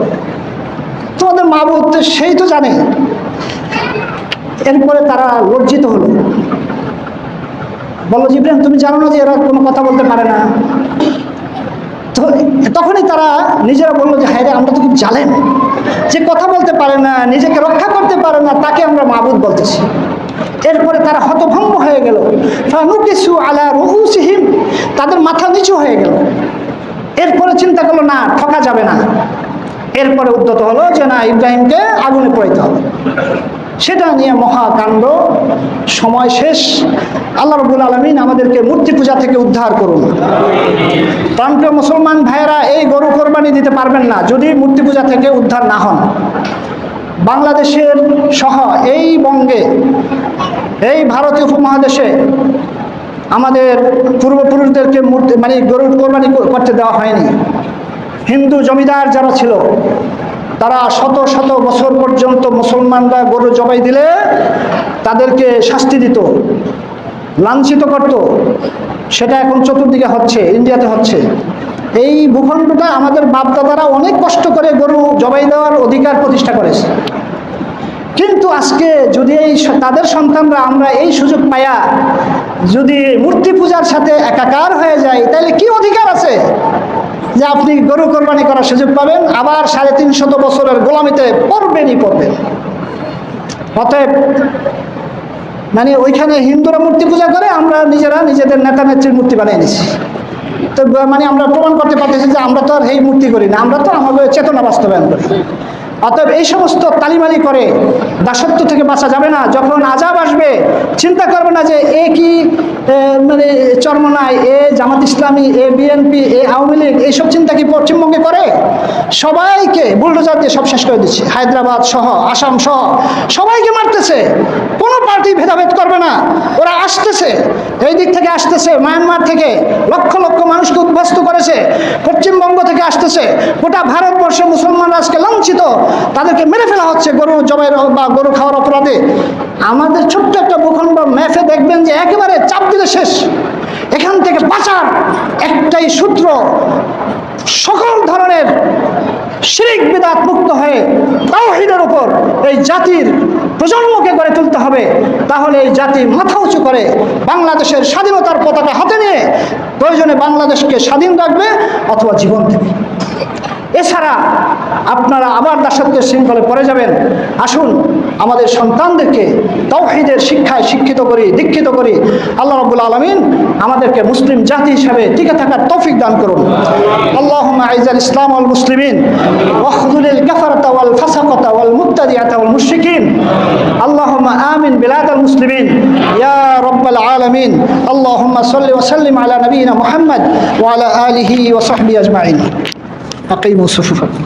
তোমাদের মাহবুদ সেই তো জানে। এরপরে তারা লজ্জিত হলো, বললো যে ইব্রাহিম তুমি জানো না যে এরা কোনো কথা বলতে পারে না? তো তখনই তারা নিজেরা বললো যে হ্যাঁ রে, আমরা তো খুব জানেন যে কথা বলতে পারে না, নিজেকে রক্ষা করতে পারে না, তাকে আমরা মাবুদ বলতেছি। এরপরে তারা হতভম্ব হয়ে গেল, ফানুকিসু আলা রুউসিহিম, তাদের মাথা নিচু হয়ে গেল। এরপরে চিন্তা করলো না, ঠকা যাবে না। এরপরে উদ্যত হলো যে না, ইব্রাহিমকে আগুনে পোড়াইতে হবে। সেটা নিয়ে মহাকাণ্ড, সময় শেষ। আল্লাহ রাব্বুল আলামিন আমাদেরকে মূর্তি পূজা থেকে উদ্ধার করুন। প্রাণপ্রিয় মুসলমান ভাইয়েরা, এই গরু কোরবানি দিতে পারবেন না যদি মূর্তি পূজা থেকে উদ্ধার না হন। বাংলাদেশের সহ এই বঙ্গে, এই ভারতীয় উপমহাদেশে আমাদের পূর্বপুরুষদেরকে মূর্তি মানে গরুর কোরবানি করতে দেওয়া হয়নি। হিন্দু জমিদার যারা ছিল তারা শত শত বছর পর্যন্ত মুসলমানরা গরু জবাই দিলে তাদেরকে শাস্তি দিত, লাঞ্ছিত করত। সেটা এখন চতুর্দিকে হচ্ছে, ইন্ডিয়াতে হচ্ছে। এই ভূখণ্ডটা আমাদের বাপদাদারা অনেক কষ্ট করে গরু জবাই দেওয়ার অধিকার প্রতিষ্ঠা করেছে। কিন্তু আজকে যদি এই তাদের সন্তানরা আমরা এই সুযোগ পাইয়া যদি মূর্তি পূজার সাথে একাকার হয়ে যায়, তাহলে কি অধিকার আছে যে আপনি গরু কোরবানি করার সুযোগ পাবেন? আবার 350 বছরের গোলামিতে পড়বেনই পড়বেন। অতএব মানে ওইখানে হিন্দুরা মূর্তি পূজা করে, আমরা নিজেরা নিজেদের নেতা নেত্রীর মূর্তি বানিয়ে নিচ্ছি। তো মানে আমরা প্রমাণ করতে পারতেছি যে আমরা তো আর এই মূর্তি করি না, আমরা তো আমাদের চেতনা বাস্তবায়ন করি। অতএব এই সমস্ত তালিমালি করে দাসত্ব থেকে বাঁচা যাবে না। যখন আযাব আসবে চিন্তা করবে না যে এ কি মানে চরমনাই, এ জামাত ইসলামী, এ বিএনপি, এ আওয়ামী লীগ, এইসব চিন্তা কি পশ্চিমবঙ্গে করে? সবাইকে বুলডোজার দিয়ে সব শেষ করে দিচ্ছে, হায়দ্রাবাদ সহ, আসাম সহ সবাইকে মারতেছে। কোনো পার্টি ভেদাভেদ করবে না, ওরা আসতেছে, এই দিক থেকে আসতেছে, মায়ানমার থেকে লক্ষ লক্ষ মানুষকে উদ্বস্ত করেছে, পশ্চিমবঙ্গ থেকে আসতেছে, গোটা ভারতবর্ষে মুসলমানরা আজকে লাঞ্ছিত, তাদেরকে মেরে ফেলা হচ্ছে গরু জবাইয়ের বা গরু খাওয়ার অপরাধে। আমাদের ছোট্ট একটা ভূখণ্ড ম্যাপে দেখবেন যে একেবারে চাপ দিলে শেষ। এখান থেকে বাঁচার একটাই সূত্র, সকল ধরনের শিরিক বিদআত মুক্ত হয়ে তাওহীদের উপর এই জাতির প্রজন্মকে গড়ে তুলতে হবে। তাহলে এই জাতি মাথা উঁচু করে বাংলাদেশের স্বাধীনতার পতাকা হাতে নিয়ে প্রয়োজনে বাংলাদেশকে স্বাধীন রাখবে অথবা জীবন দেবে। এছাড়া আপনারা আবার দাসত্বের শৃঙ্খলে পড়ে যাবেন। আসুন আমাদের সন্তানদেরকে তাওহীদের শিক্ষায় শিক্ষিত করি, দীক্ষিত করি। আল্লাহ রাব্বুল আলামিন আমাদেরকে মুসলিম জাতি হিসেবে টিকে থাকার তৌফিক দান করুন। আল্লাহুম্মা আইজ্জাল ইসলাম ওয়াল মুসলিমিন ওয়াখযুলিল কাফারাতা ওয়াল ফাসাকাতা ওয়াল মুবতাদিআতা ওয়াল মুশরিকিন। আল্লাহুম্মা আমিন বিলাদাল মুসলিমিন ইয়া রাব্বাল আলামিন। আল্লাহুম্মা সাল্লি ওয়া সাল্লিম আলা নবিয়িনা মুহাম্মদ ওয়া আলা আলিহি ওয়া সাহবিহি আজমাইন। أقيموا صفوفكم.